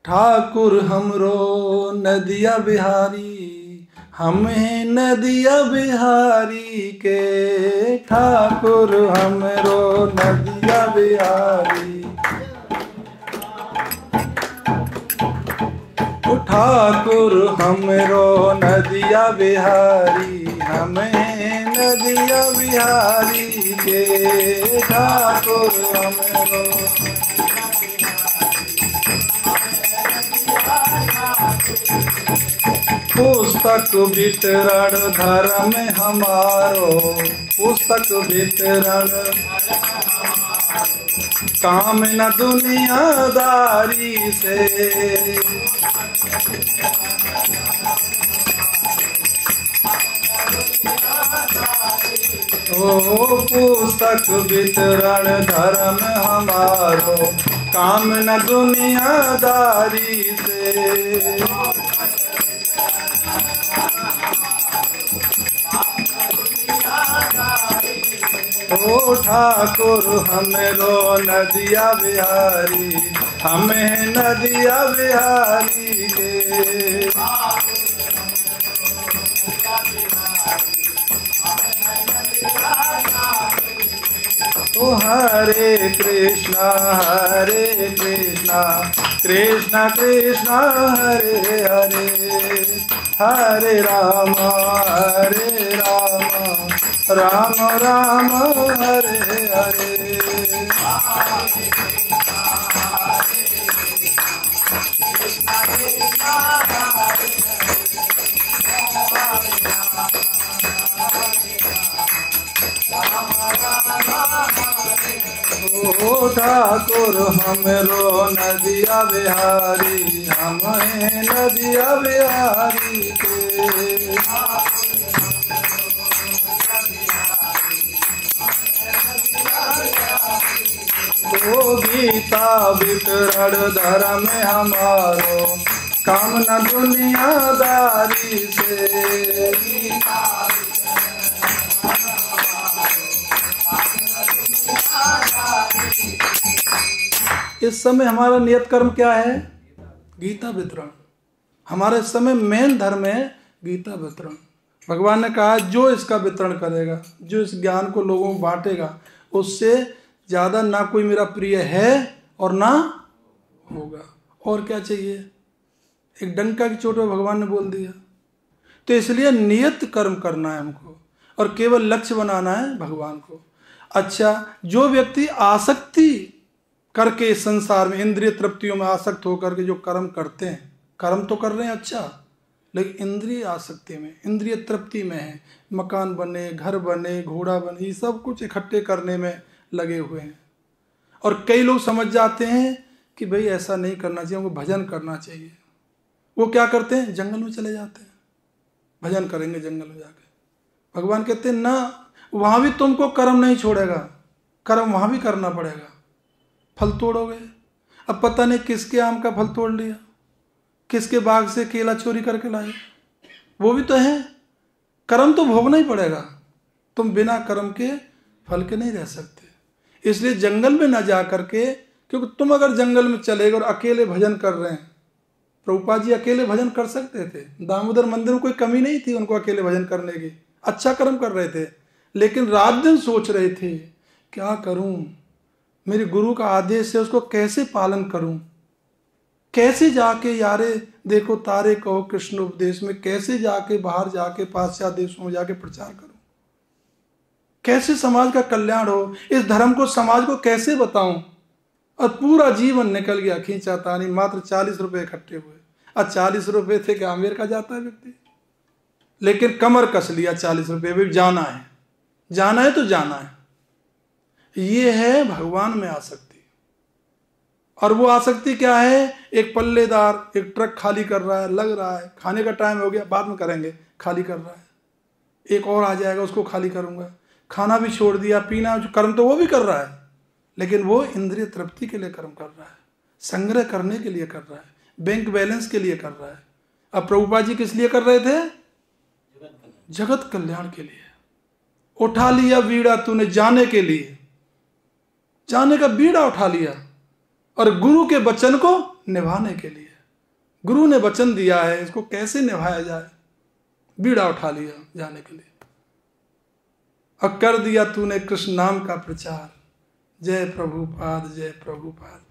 ठाकुर हमरो नदिया बिहारी, हमें नदिया बिहारी के, ठाकुर हमरो नदिया बिहारी। ठाकुर हमरो नदिया बिहारी, हमें नदिया बिहारी के, ठाकुर हमरो। पुस्तक वितरण धर्म हमारो, पुस्तक वितरण काम न दुनियादारी से। ओ पुस्तक वितरण धर्म हमारो, काम न दुनियादारी से। ओ ठाकुर हमरो नदिया बिहारी, हमें नदिया बिहारी के। ओ हरे कृष्णा कृष्णा कृष्णा हरे हरे, हरे राम राम राम हरे हरे। ओ ठाकुर हमरो नदिया बिहारी, हमें नदिया बिहारी के। ओ गीता वितरण धर्म हमारो, काम न दुनियादारी से। इस समय हमारा नियत कर्म क्या है? गीता वितरण। हमारा इस समय मेन धर्म है गीता वितरण। भगवान ने कहा जो इसका वितरण करेगा, जो इस ज्ञान को लोगों को बांटेगा, उससे ज्यादा ना कोई मेरा प्रिय है और ना होगा। और क्या चाहिए? एक डंका की चोट में भगवान ने बोल दिया। तो इसलिए नियत कर्म करना है हमको और केवल लक्ष्य बनाना है भगवान को। अच्छा, जो व्यक्ति आसक्ति करके इस संसार में इंद्रिय तृप्तियों में आसक्त होकर के जो कर्म करते हैं, कर्म तो कर रहे हैं अच्छा, लेकिन इंद्रिय आसक्ति में, इंद्रिय तृप्ति में है, मकान बने, घर बने, घोड़ा बने, ये सब कुछ इकट्ठे करने में लगे हुए हैं। और कई लोग समझ जाते हैं कि भाई ऐसा नहीं करना चाहिए, हमको भजन करना चाहिए। वो क्या करते हैं? जंगल में चले जाते हैं, भजन करेंगे जंगल में जाके। भगवान कहते हैं ना, वहां भी तुमको कर्म नहीं छोड़ेगा, कर्म वहां भी करना पड़ेगा। फल तोड़ोगे, अब पता नहीं किसके आम का फल तोड़ लिया, किसके बाग से केला चोरी करके लाए, वो भी तो है। कर्म तो भोगना ही पड़ेगा, तुम बिना कर्म के फल के नहीं रह सकते। इसलिए जंगल में ना जा करके, क्योंकि तुम अगर जंगल में चले गए और अकेले भजन कर रहे हैं, प्रभुपाद जी अकेले भजन कर सकते थे, दामोदर मंदिर में कोई कमी नहीं थी उनको अकेले भजन करने की, अच्छा कर्म कर रहे थे। लेकिन रात दिन सोच रहे थे क्या करूं, मेरे गुरु का आदेश है उसको कैसे पालन करूं, कैसे जाके यारे देखो तारे कहो कृष्ण उपदेश में, कैसे जाके बाहर जाके पाश्चात्य देशों में जाके प्रचार करूं, कैसे समाज का कल्याण हो, इस धर्म को समाज को कैसे बताऊं। और पूरा जीवन निकल गया खींचा तानी, मात्र 40 रुपए इकट्ठे हुए। अब 40 रुपए थे क्या अमेरिका जाता है व्यक्ति, लेकिन कमर कस लिया 40 रुपए भी, जाना है, जाना है तो जाना है। ये है भगवान में आसक्ति। और वो आसक्ति क्या है? एक पल्लेदार एक ट्रक खाली कर रहा है, लग रहा है खाने का टाइम हो गया, बाद में करेंगे, खाली कर रहा है, एक और आ जाएगा उसको खाली करूंगा, खाना भी छोड़ दिया, पीना, कर्म तो वो भी कर रहा है, लेकिन वो इंद्रिय तृप्ति के लिए कर्म कर रहा है, संग्रह करने के लिए कर रहा है, बैंक बैलेंस के लिए कर रहा है। अब प्रभुपाद जी किस लिए कर रहे थे? जगत कल्याण के लिए। उठा लिया बीड़ा तूने जाने के लिए, जाने का बीड़ा उठा लिया, और गुरु के वचन को निभाने के लिए। गुरु ने वचन दिया है, इसको कैसे निभाया जाए, बीड़ा उठा लिया जाने के लिए। और कर दिया तूने कृष्ण नाम का प्रचार, जय प्रभुपाद जय प्रभुपाद।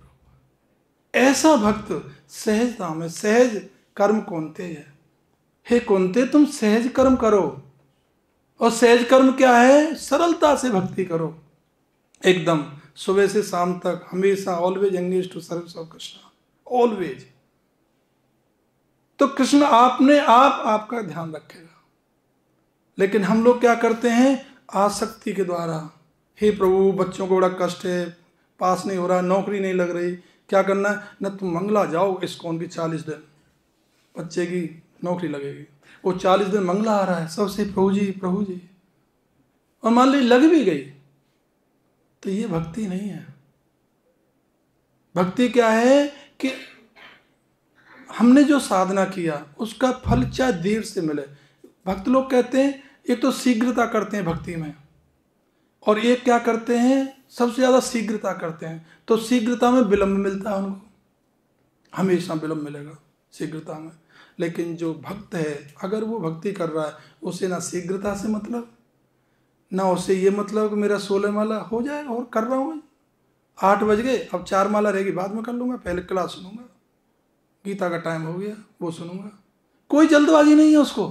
ऐसा भक्त सहजता में, सहज कर्म कौनते है, हे कौनते तुम सहज कर्म करो। और सहज कर्म क्या है? सरलता से भक्ति करो, एकदम सुबह से शाम तक, हमेशा, always engage to service of Krishna, always. तो कृष्ण आपने आपका ध्यान रखेगा। लेकिन हम लोग क्या करते हैं? आसक्ति के द्वारा, हे प्रभु बच्चों को बड़ा कष्ट है, पास नहीं हो रहा, नौकरी नहीं लग रही, क्या करना है? न तुम मंगला जाओ इस्कॉन की 40 दिन, बच्चे की नौकरी लगेगी। वो 40 दिन मंगला आ रहा है, सबसे प्रभु जी प्रभु जी। और मान ली लग भी गई, तो ये भक्ति नहीं है। भक्ति क्या है कि हमने जो साधना किया उसका फल चाहे देर से मिले। भक्त लोग कहते हैं एक तो शीघ्रता करते हैं भक्ति में, और एक क्या करते हैं, सबसे ज्यादा शीघ्रता करते हैं। तो शीघ्रता में विलंब मिलता है उनको, हमेशा विलंब मिलेगा शीघ्रता में। लेकिन जो भक्त है अगर वो भक्ति कर रहा है, उसे ना शीघ्रता से मतलब, ना उसे ये मतलब कि मेरा 16 माला हो जाएगा और कर रहा हूँ, 8 बज गए अब 4 माला रहेगी बाद में कर लूँगा, पहले क्लास सुनूंगा, गीता का टाइम हो गया वो सुनूंगा। कोई जल्दबाजी नहीं है, उसको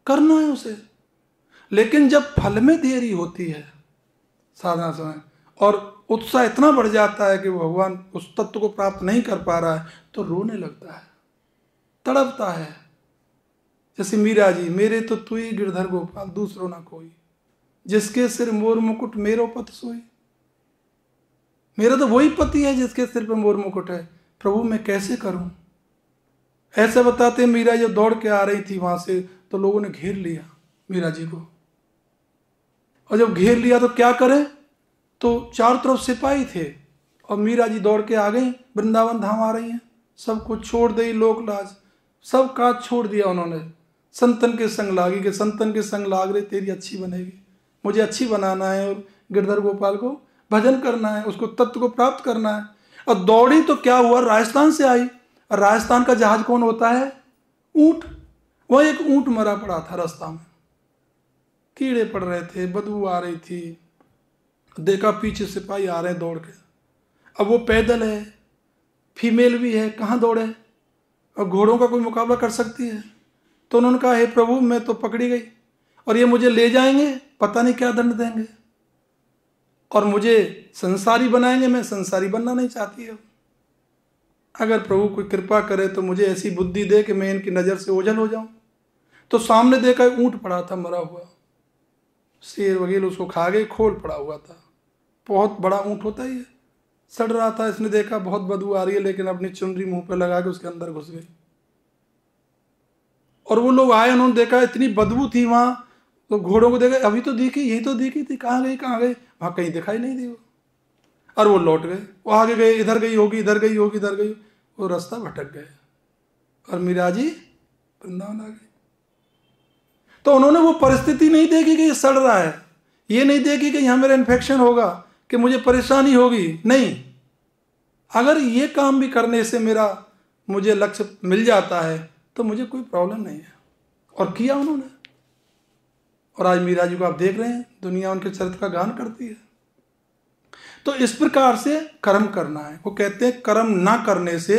करना है उसे। लेकिन जब फल में देरी होती है साधना समय और उत्साह इतना बढ़ जाता है कि वो भगवान उस तत्व को प्राप्त नहीं कर पा रहा है, तो रोने लगता है, तड़पता है। जैसे मीरा जी, मेरे तो तू ही गिरधर गोपाल दूसरो ना कोई, जिसके सिर मोर मुकुट मेरो पत सोई। मेरा तो वही पति है जिसके सिर पर मोर मुकुट है, प्रभु मैं कैसे करूं। ऐसे बताते मीरा जब दौड़ के आ रही थी वहां से, तो लोगों ने घेर लिया मीरा जी को, और जब घेर लिया तो क्या करे, तो चारों तरफ सिपाही थे और मीरा जी दौड़ के आ गई, वृंदावन धाम आ रही हैं, सब कुछ छोड़ दी, लोक लाज सब काज छोड़ दिया उन्होंने, संतन के संग लागी कि संतन के संग लाग रही तेरी अच्छी बनेगी, मुझे अच्छी बनाना है और गिरधर गोपाल को भजन करना है, उसको तत्व को प्राप्त करना है। और दौड़ी तो क्या हुआ, राजस्थान से आई, और राजस्थान का जहाज कौन होता है, ऊंट। वह एक ऊंट मरा पड़ा था रास्ता में, कीड़े पड़ रहे थे, बदबू आ रही थी, देखा पीछे सिपाही आ रहे हैं दौड़ के। अब वो पैदल है, फीमेल भी है, कहाँ दौड़े, और घोड़ों का कोई मुकाबला कर सकती है। तो उन्होंने कहा हे प्रभु मैं तो पकड़ी गई और ये मुझे ले जाएंगे, पता नहीं क्या दंड देंगे, और मुझे संसारी बनाएंगे, मैं संसारी बनना नहीं चाहती है। अगर प्रभु कोई कृपा करे तो मुझे ऐसी बुद्धि दे कि मैं इनकी नज़र से ओझल हो जाऊं। तो सामने देखा ऊंट पड़ा था मरा हुआ, शेर वगैरह उसको खा गए, खोल पड़ा हुआ था, बहुत बड़ा ऊंट होता ही है, सड़ रहा था। इसने देखा बहुत बदबू आ रही है, लेकिन अपनी चुनरी मुंह पे लगा के उसके अंदर घुस गई। और वो लोग आए, उन्होंने देखा इतनी बदबू थी वहां, तो घोड़ों को देखा, अभी तो दिखी, यही तो दिखी थी, कहाँ गई कहाँ गई, वहां कहीं दिखाई नहीं दी वो। और वो लौट गए, वो आगे गए, इधर गई होगी, इधर गई होगी, इधर गई, वो रास्ता भटक गए और मीरा जी वृंदावन आ गई। तो उन्होंने वो परिस्थिति नहीं देखी कि ये सड़ रहा है, ये नहीं देखी कि यहाँ मेरा इन्फेक्शन होगा, कि मुझे परेशानी होगी, नहीं। अगर ये काम भी करने से मुझे लक्ष्य मिल जाता है तो मुझे कोई प्रॉब्लम नहीं है, और किया उन्होंने। और आज मीरा जी को आप देख रहे हैं, दुनिया उनके चरित्र का गान करती है। तो इस प्रकार से कर्म करना है। वो कहते हैं कर्म ना करने से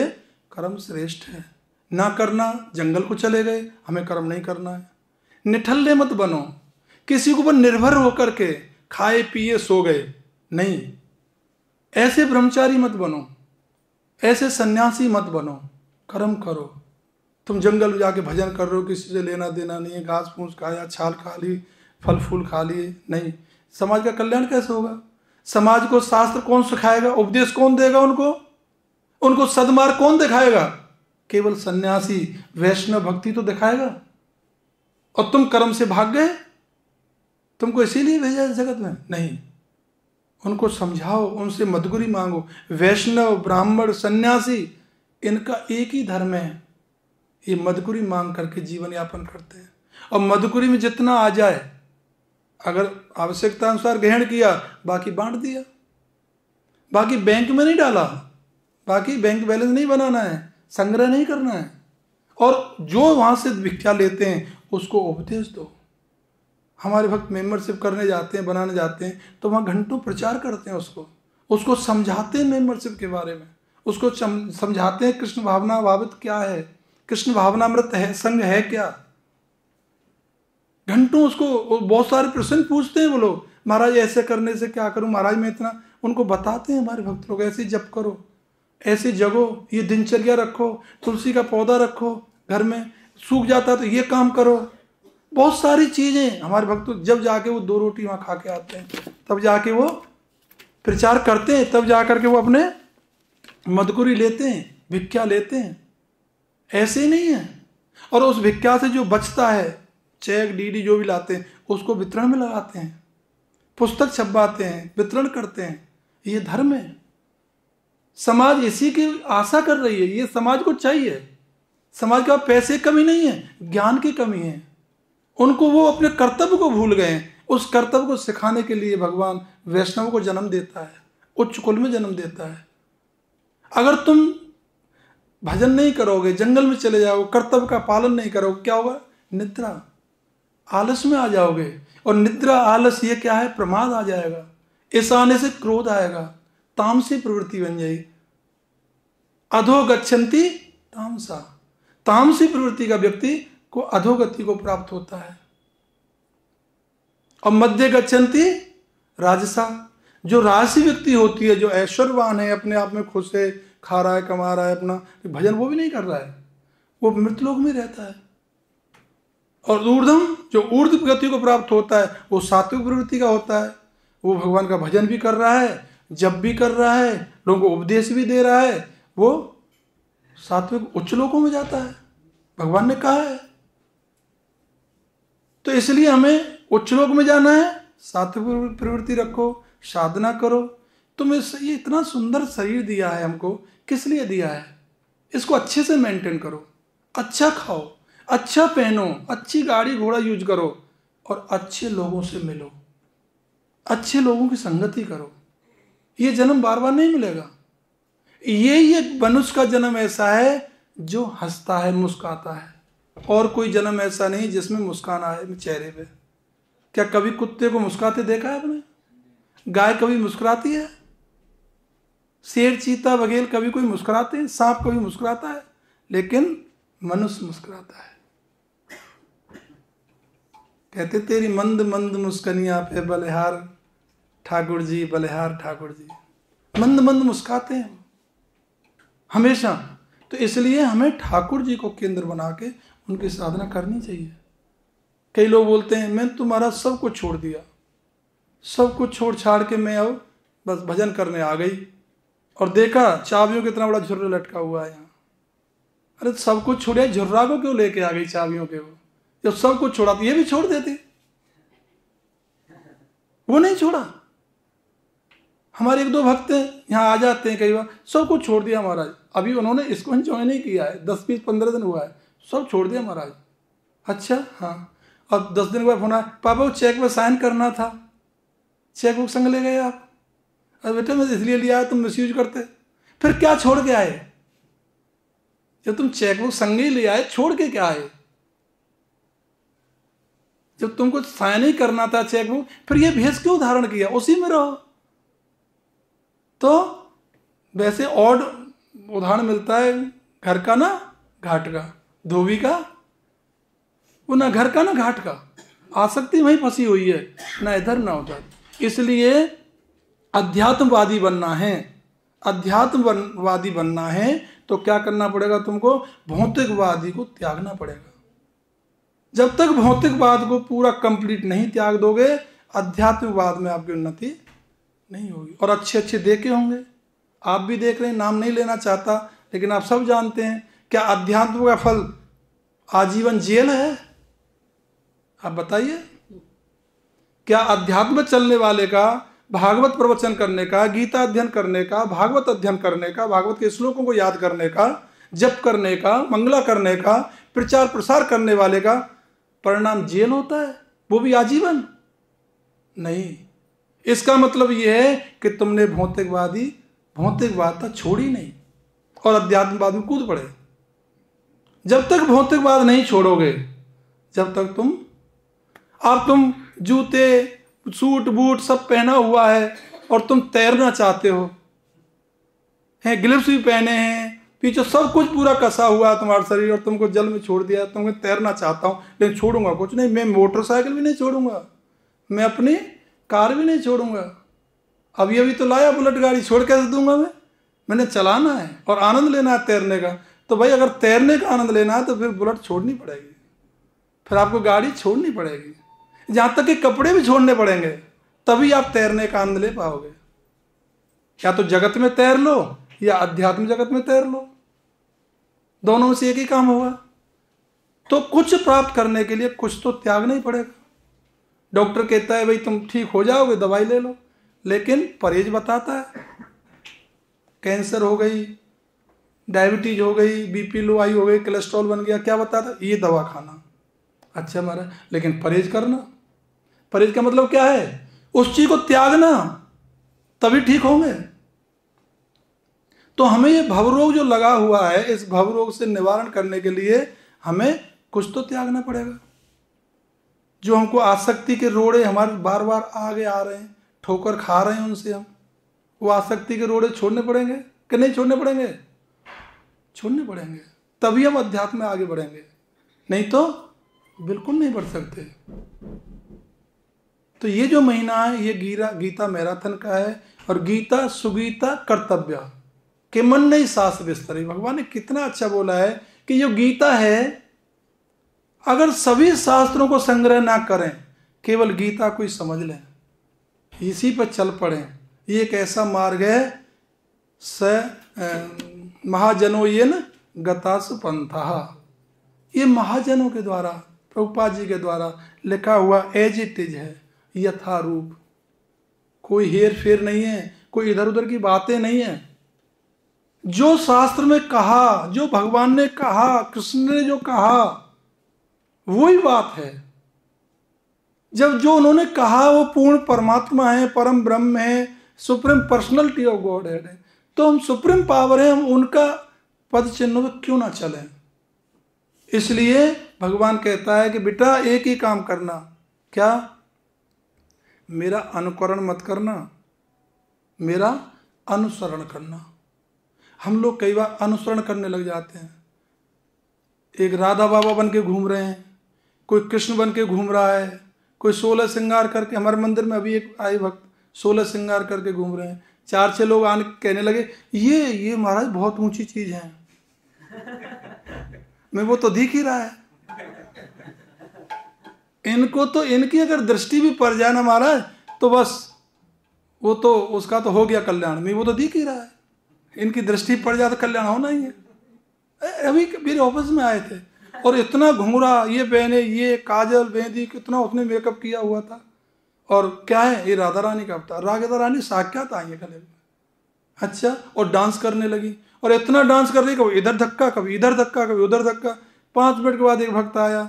कर्म श्रेष्ठ है। ना करना, जंगल को चले गए, हमें कर्म नहीं करना है। निठल्ले मत बनो, किसी के ऊपर निर्भर होकर के खाए पिए सो गए, नहीं। ऐसे ब्रह्मचारी मत बनो, ऐसे सन्यासी मत बनो, कर्म करो। तुम जंगल में जाके भजन कर रहे हो, किसी से लेना देना नहीं है, घास फूस खाया, छाल खा ली, फल फूल खा लिए, नहीं। समाज का कल्याण कैसे होगा? समाज को शास्त्र कौन सिखाएगा, उपदेश कौन देगा, उनको सदमार्ग कौन दिखाएगा? केवल सन्यासी वैष्णव भक्ति तो दिखाएगा। और तुम कर्म से भाग गए, तुमको इसीलिए भेजा जगत में? नहीं, उनको समझाओ, उनसे मधुगुरी मांगो। वैष्णव, ब्राह्मण, सन्यासी, इनका एक ही धर्म है, ये मधुगुरी मांग करके जीवन यापन करते हैं। और मधुगुरी में जितना आ जाए, अगर आवश्यकता अनुसार ग्रहण किया, बाकी बांट दिया, बाकी बैंक में नहीं डाला, बाकी बैंक बैलेंस नहीं बनाना है, संग्रह नहीं करना है। और जो वहां से भिक्षा लेते हैं उसको उपदेश दो। हमारे भक्त मेंबरशिप करने जाते हैं, बनाने जाते हैं, तो वहाँ घंटों प्रचार करते हैं, उसको समझाते हैं मेंबरशिप के बारे में, उसको समझाते हैं कृष्ण भावना भावित क्या है, कृष्ण भावनामृत है संग है क्या। घंटों उसको बहुत सारे प्रश्न पूछते हैं वो लोग, महाराज ऐसे करने से क्या करूं महाराज, मैं इतना, उनको बताते हैं हमारे भक्त लोग, ऐसे जप करो, ऐसे जगो, ये दिनचर्या रखो, तुलसी का पौधा रखो घर में, सूख जाता है तो ये काम करो। बहुत सारी चीजें हमारे भक्त जब जाके वो 2 रोटी वहां खा के आते हैं, तब जाके वो प्रचार करते हैं, तब जाकर के वो अपने मधुकुरी लेते हैं, भिक्षा लेते हैं। ऐसे ही नहीं है। और उस भिक्षा से जो बचता है, चेक डीडी जो भी लाते हैं, उसको वितरण में लगाते हैं। पुस्तक छपवाते हैं, वितरण करते हैं, ये धर्म है। समाज इसी की आशा कर रही है, ये समाज को चाहिए। समाज का पैसे की कमी नहीं है, ज्ञान की कमी है। उनको वो अपने कर्तव्य को भूल गए हैं। उस कर्तव्य को सिखाने के लिए भगवान वैष्णव को जन्म देता है, उच्च कुल में जन्म देता है। अगर तुम भजन नहीं करोगे, जंगल में चले जाओगे, कर्तव्य का पालन नहीं करोगे, क्या होगा? निद्रा, आलस में आ जाओगे। और निद्रा, आलस ये क्या है? प्रमाद आ जाएगा। इस आने से क्रोध आएगा, तामसी प्रवृत्ति बन जाएगी। अधो गच्छन्ति तामसा, तामसी प्रवृत्ति का व्यक्ति को अधोगति को प्राप्त होता है। और मध्य गच्छन्ति राजसा, जो राजसी व्यक्ति होती है, जो ऐश्वर्यवान है, अपने आप में खुश है, खा रहा है, कमा रहा है, अपना भजन वो भी नहीं कर रहा है, वो मृतलोक में रहता है। और ऊर्ध्वम, जो ऊर्ध्व गति को प्राप्त होता है, वो सात्विक प्रवृत्ति का होता है। वो भगवान का भजन भी कर रहा है, जप भी कर रहा है, लोगों को उपदेश भी दे रहा है, वो सात्विक उच्च लोकों में जाता है, भगवान ने कहा है। तो इसलिए हमें उच्च लोक में जाना है, सात्विक प्रवृत्ति रखो, साधना करो। तुम्हें ये इतना सुंदर शरीर दिया है हमको, किस लिए दिया है? इसको अच्छे से मेंटेन करो, अच्छा खाओ, अच्छा पहनो, अच्छी गाड़ी घोड़ा यूज करो, और अच्छे लोगों से मिलो, अच्छे लोगों की संगति करो। ये जन्म बार बार नहीं मिलेगा। ये मनुष्य का जन्म ऐसा है जो हंसता है, मुस्कुराता है, और कोई जन्म ऐसा नहीं जिसमें मुस्कान आए चेहरे पे। क्या कभी कुत्ते को मुस्कुराते देखा है आपने? गाय कभी मुस्कुराती है? शेर, चीता, बघेल कभी कोई मुस्कुराते हैं? सांप कभी मुस्कुराता है? लेकिन मनुष्य मुस्कुराता है। कहते तेरी मंद मंद मुस्कनिया पे बलिहार ठाकुर जी, बलिहार ठाकुर जी, मंद मंद मुस्कुराते हैं हमेशा। तो इसलिए हमें ठाकुर जी को केंद्र बना के उनकी साधना करनी चाहिए। कई लोग बोलते हैं मैं तुम्हारा सब कुछ छोड़ दिया, सब कुछ छोड़ छाड़ के मैं अब बस भजन करने आ गई, और देखा चाबियों का इतना बड़ा झुर्रा लटका हुआ है यहाँ। अरे सब कुछ छोड़िया, झुर्रा को क्यों लेके आ गई चाबियों के? वो जब सब कुछ छोड़ा तो ये भी छोड़ देती, वो नहीं छोड़ा। हमारे एक दो भक्त यहाँ आ जाते हैं कई बार, सब कुछ छोड़ दिया महाराज, अभी उन्होंने इसको ज्वाइन नहीं किया है, 10-15 दिन हुआ है, सब छोड़ दिया महाराज। अच्छा हाँ। अब 10 दिन के बाद फोन आया, पापा वो चेक पर साइन करना था, चेक बुक संग ले गए आप? अरे बेटा मैं इसलिए लिया है तुम मिसयूज करते। फिर क्या छोड़ के आए? जब तुम चेक बुक संग ही ले आए, छोड़ के क्या आए? जब तुमको साइन ही करना था चेक बुक, फिर ये भेष क्यों धारण किया? उसी में रहो। तो वैसे और उदाहरण मिलता है, घर का ना घाट का, धोबी का वो ना घर का ना घाट का, आसक्ति वहीं फंसी हुई है, ना इधर ना उधर। इसलिए अध्यात्मवादी बनना है, अध्यात्मवादी बनना है तो क्या करना पड़ेगा तुमको? भौतिकवादी को त्यागना पड़ेगा। जब तक भौतिकवाद को पूरा कंप्लीट नहीं त्याग दोगे, अध्यात्मवाद में आपकी उन्नति नहीं होगी। और अच्छे अच्छे देखे होंगे, आप भी देख रहे हैं, नाम नहीं लेना चाहता, लेकिन आप सब जानते हैं, क्या अध्यात्म का फल आजीवन जेल है? आप बताइए। क्या अध्यात्म चलने वाले का, भागवत प्रवचन करने का, गीता अध्ययन करने का, भागवत अध्ययन करने का, भागवत के श्लोकों को याद करने का, जप करने का, मंगला करने का, प्रचार प्रसार करने वाले का परिणाम जेल होता है? वो भी आजीवन नहीं। इसका मतलब यह है कि तुमने भौतिकवाद छोड़ी नहीं और अध्यात्मवाद में कूद पड़े। जब तक भौतिकवाद नहीं छोड़ोगे, जब तक तुम जूते सूट बूट सब पहना हुआ है और तुम तैरना चाहते हो, हैं ग्लव्स भी पहने हैं, पीछे सब कुछ पूरा कसा हुआ है तुम्हारा शरीर, और तुमको जल में छोड़ दिया, तुमको तैरना चाहता हूं लेकिन छोड़ूंगा कुछ नहीं, मैं मोटरसाइकिल भी नहीं छोड़ूंगा, मैं अपनी कार भी नहीं छोड़ूंगा। अभी तो लाया बुलेट गाड़ी, छोड़ कैसे दूंगा मैंने चलाना है और आनंद लेना है तैरने का। तो भाई अगर तैरने का आनंद लेना है तो फिर बुलेट छोड़नी पड़ेगी, फिर आपको गाड़ी छोड़नी पड़ेगी, जहां तक कि कपड़े भी छोड़ने पड़ेंगे, तभी आप तैरने का आनंद ले पाओगे। या तो जगत में तैर लो या अध्यात्म जगत में तैर लो, दोनों में से एक ही काम होगा। तो कुछ प्राप्त करने के लिए कुछ तो त्यागना ही पड़ेगा। डॉक्टर कहता है भाई तुम ठीक हो जाओगे, दवाई ले लो, लेकिन परहेज बताता है। कैंसर हो गई, डायबिटीज हो गई, बीपी लो हाई हो गई, कोलेस्ट्रॉल बन गया, क्या बताता है? ये दवा खाना। अच्छा महाराज, लेकिन परहेज करना। परहेज का मतलब क्या है? उस चीज को त्यागना, तभी ठीक होंगे। तो हमें ये भवरोग जो लगा हुआ है, इस भवरोग से निवारण करने के लिए हमें कुछ तो त्यागना पड़ेगा। जो हमको आसक्ति के रोड़े हमारे बार बार आगे आ रहे हैं, ठोकर खा रहे हैं उनसे, हम वो आसक्ति के रोड़े छोड़ने पड़ेंगे कि नहीं छोड़ने पड़ेंगे? छोड़ने पड़ेंगे, तभी हम अध्यात्म में आगे बढ़ेंगे, नहीं तो बिल्कुल नहीं बढ़ सकते। तो ये जो महीना है ये गीता मैराथन का है, और गीता सुगीता कर्तव्य के मन नहीं शास्त्र विस्तरी। भगवान ने कितना अच्छा बोला है कि जो गीता है, अगर सभी शास्त्रों को संग्रह ना करें, केवल गीता को ही समझ लें, इसी पर चल पड़े, ये एक ऐसा मार्ग है। महाजनो ये न गतासु पंथा, ये महाजनों के द्वारा, प्रभुपाद जी के द्वारा लिखा हुआ एज इट इज है, यथारूप। कोई हेर फेर नहीं है, कोई इधर उधर की बातें नहीं है। जो शास्त्र में कहा, जो भगवान ने कहा, कृष्ण ने जो कहा, वही बात है। जब जो उन्होंने कहा वो पूर्ण परमात्मा है, परम ब्रह्म है, सुप्रीम पर्सनैलिटी ऑफ गॉड है, तो हम सुप्रीम पावर है, हम उनका पद चिन्ह में क्यों ना चलें? इसलिए भगवान कहता है कि बेटा एक ही काम करना, क्या? मेरा अनुकरण मत करना, मेरा अनुसरण करना। हम लोग कई बार अनुसरण करने लग जाते हैं। एक राधा बाबा बन के घूम रहे हैं, कोई कृष्ण बन के घूम रहा है, कोई 16 श्रृंगार करके, हमारे मंदिर में अभी एक आए भक्त 16 श्रृंगार करके घूम रहे हैं। 4-6 लोग आने कहने लगे ये महाराज बहुत ऊंची चीज है। मैं वो तो दिख ही रहा है, इनको तो इनकी अगर दृष्टि भी पड़ जाए ना महाराज, तो बस वो तो उसका तो हो गया कल्याण। मैं वो तो दिख ही रहा है, इनकी दृष्टि पड़ जाए तो कल्याण होना ही है। अभी मेरे ऑफिस में आए थे और इतना घुंघरा, ये पहने, ये काजल मेहंदी, कितना उसने मेकअप किया हुआ था। और क्या है, ये राधा रानी का अवतार, राधा रानी साक्षात आई है गले में। अच्छा, और डांस करने लगी, और इतना डांस कर रही, कभी इधर धक्का, कभी इधर धक्का, कभी उधर धक्का। 5 मिनट के बाद एक भक्त आया,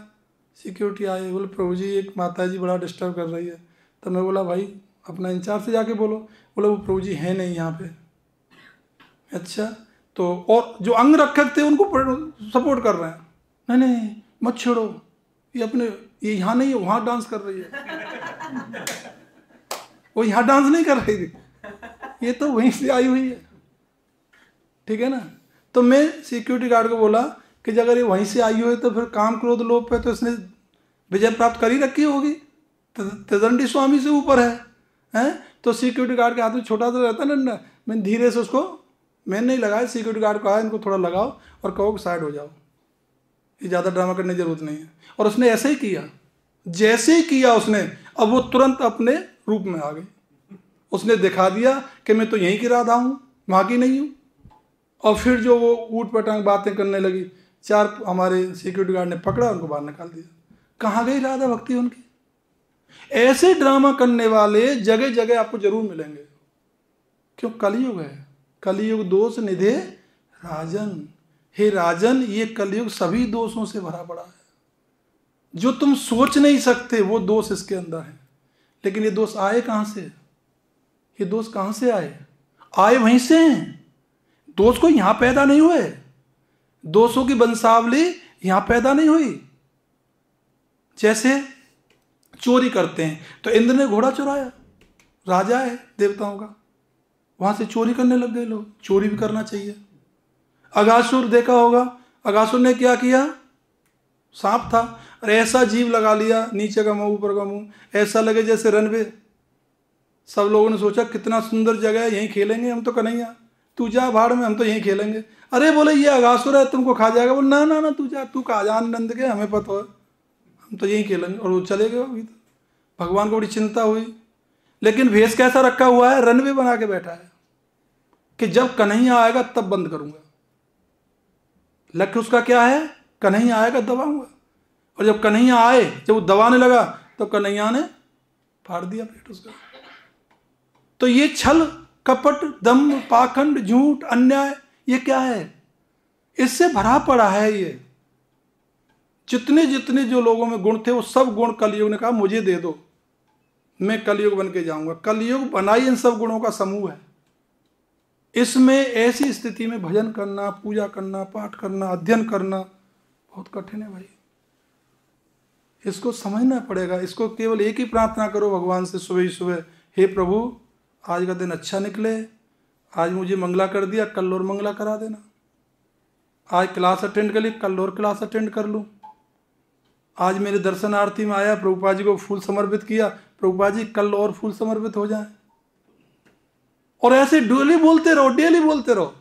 सिक्योरिटी आए, बोले प्रभु जी एक माता जी बड़ा डिस्टर्ब कर रही है। तो मैं बोला भाई अपना इंचार्ज से जाके बोलो। बोला वो प्रभु जी है नहीं यहाँ पे। अच्छा, तो और जो अंग रक्षक थे उनको सपोर्ट कर रहे हैं, नहीं नहीं मत छोड़ो, ये यहाँ नहीं है, वहाँ डांस कर रही है। वो यहाँ डांस नहीं कर रही थी, ये तो वहीं से आई हुई है, ठीक है ना। तो मैं सिक्योरिटी गार्ड को बोला कि अगर ये वहीं से आई हुई तो फिर काम क्रोध लोभ पे तो इसने विजय प्राप्त कर ही रखी होगी, त्रिदंडी स्वामी से ऊपर है। तो सिक्योरिटी गार्ड के हाथ में छोटा सा रहता है ना, मैं धीरे से उसको, मैंने नहीं लगाया, सिक्योरिटी गार्ड को आया, इनको थोड़ा लगाओ और कहो कि साइड हो जाओ, ये ज़्यादा ड्रामा करने की जरूरत नहीं है। और उसने ऐसे ही किया, जैसे ही किया उसने, अब वो तुरंत अपने रूप में आ गई। उसने दिखा दिया कि मैं तो यहीं की राधा हूँ, वहाँ की नहीं हूँ। और फिर जो वो ऊट पटांग बातें करने लगी, 4 हमारे सिक्योरिटी गार्ड ने पकड़ा, उनको बाहर निकाल दिया। कहाँ गई राधा भक्ति उनकी? ऐसे ड्रामा करने वाले जगह जगह आपको जरूर मिलेंगे। क्यों? कलयुग है, कलयुग दोष निधे राजन। हे राजन, ये कलयुग सभी दोषों से भरा पड़ा है। जो तुम सोच नहीं सकते वो दोष इसके अंदर है। लेकिन ये दोष आए कहां से? ये दोष कहां से आए? आए वहीं से हैं। दोष को यहां पैदा नहीं हुए, दोषों की वंशावली यहां पैदा नहीं हुई। जैसे चोरी करते हैं तो इंद्र ने घोड़ा चुराया, राजा है देवताओं का, वहां से चोरी करने लग गए लोग। चोरी भी करना चाहिए। अगासुर देखा होगा, अगासुर ने क्या किया? सांप था और ऐसा जीव लगा लिया, नीचे का मुंह ऊपर का मुंह, ऐसा लगे जैसे रनवे। सब लोगों ने सोचा कितना सुंदर जगह है, यहीं खेलेंगे हम तो कन्हैया, तू जा भाड़ में, हम तो यहीं खेलेंगे। अरे बोले ये अगासुर है, तुमको खा जाएगा। बोले ना ना ना, तू जा, तू कहा जा नंद के, हमें पता है, हम तो यहीं खेलेंगे। और वो चले गए। अभी तो भगवान को बड़ी चिंता हुई। लेकिन भेष कैसा रखा हुआ है? रनवे बना के बैठा है कि जब कन्हैया आएगा तब बंद करूंगा। लक्ष्य उसका क्या है? कन्हैया आएगा दबाऊंगा। और जब कन्हैया आए, जब वो दबाने लगा तो कन्हैया ने फाड़ दिया पेट उसका। तो ये छल कपट दम्भ पाखंड झूठ अन्याय ये क्या है? इससे भरा पड़ा है ये। जितने जितने जो लोगों में गुण थे वो सब गुण कलयुग ने कहा मुझे दे दो, मैं कलयुग बन के जाऊंगा। कलयुग बनाई इन सब गुणों का समूह है। इसमें ऐसी स्थिति में भजन करना, पूजा करना, पाठ करना, अध्ययन करना बहुत कठिन है भाई। इसको समझना पड़ेगा। इसको केवल एक ही प्रार्थना करो भगवान से सुबह ही सुबह, हे प्रभु आज का दिन अच्छा निकले, आज मुझे मंगला कर दिया, कल और मंगला करा देना। आज क्लास अटेंड कर ली, कल और क्लास अटेंड कर लूँ। आज मेरे दर्शन आरती में आया, प्रभुपाद जी को फूल समर्पित किया, प्रभुपाद जी कल और फूल समर्पित हो जाए। और ऐसे डेली बोलते रहो, डेली बोलते रहो।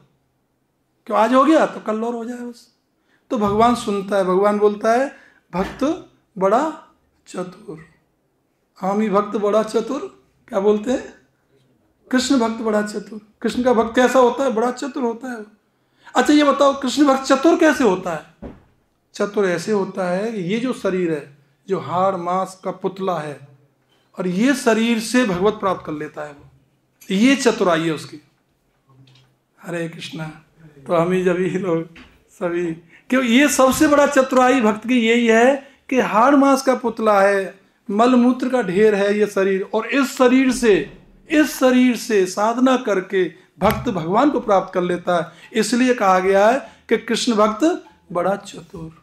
क्यों आज हो गया तो कल और हो जाए बस। तो भगवान सुनता है। भगवान बोलता है भक्त बड़ा चतुर। हामी भक्त बड़ा चतुर। क्या बोलते हैं? कृष्ण भक्त बड़ा चतुर। कृष्ण का भक्त कैसा होता है? बड़ा चतुर होता है। अच्छा ये बताओ कृष्ण भक्त चतुर कैसे होता है? चतुर ऐसे होता है कि ये जो शरीर है, जो हाड़ मांस का पुतला है, और ये शरीर से भगवत प्राप्त कर लेता है वो। ये चतुराई है उसकी। हरे कृष्णा। तो हम ही जब ही लोग सभी, क्यों ये सबसे बड़ा चतुराई भक्त की यही है कि हाड़ मांस का पुतला है, मल मूत्र का ढेर है ये शरीर, और इस शरीर से साधना करके भक्त भगवान को प्राप्त कर लेता है। इसलिए कहा गया है कि कृष्ण भक्त बड़ा चतुर।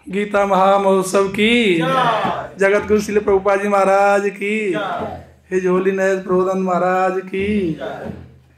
गीता महामहोत्सव की, जगत गुरु श्रील प्रभुपाद जी महाराज की, हिज होलीनेस प्रबोधन महाराज की।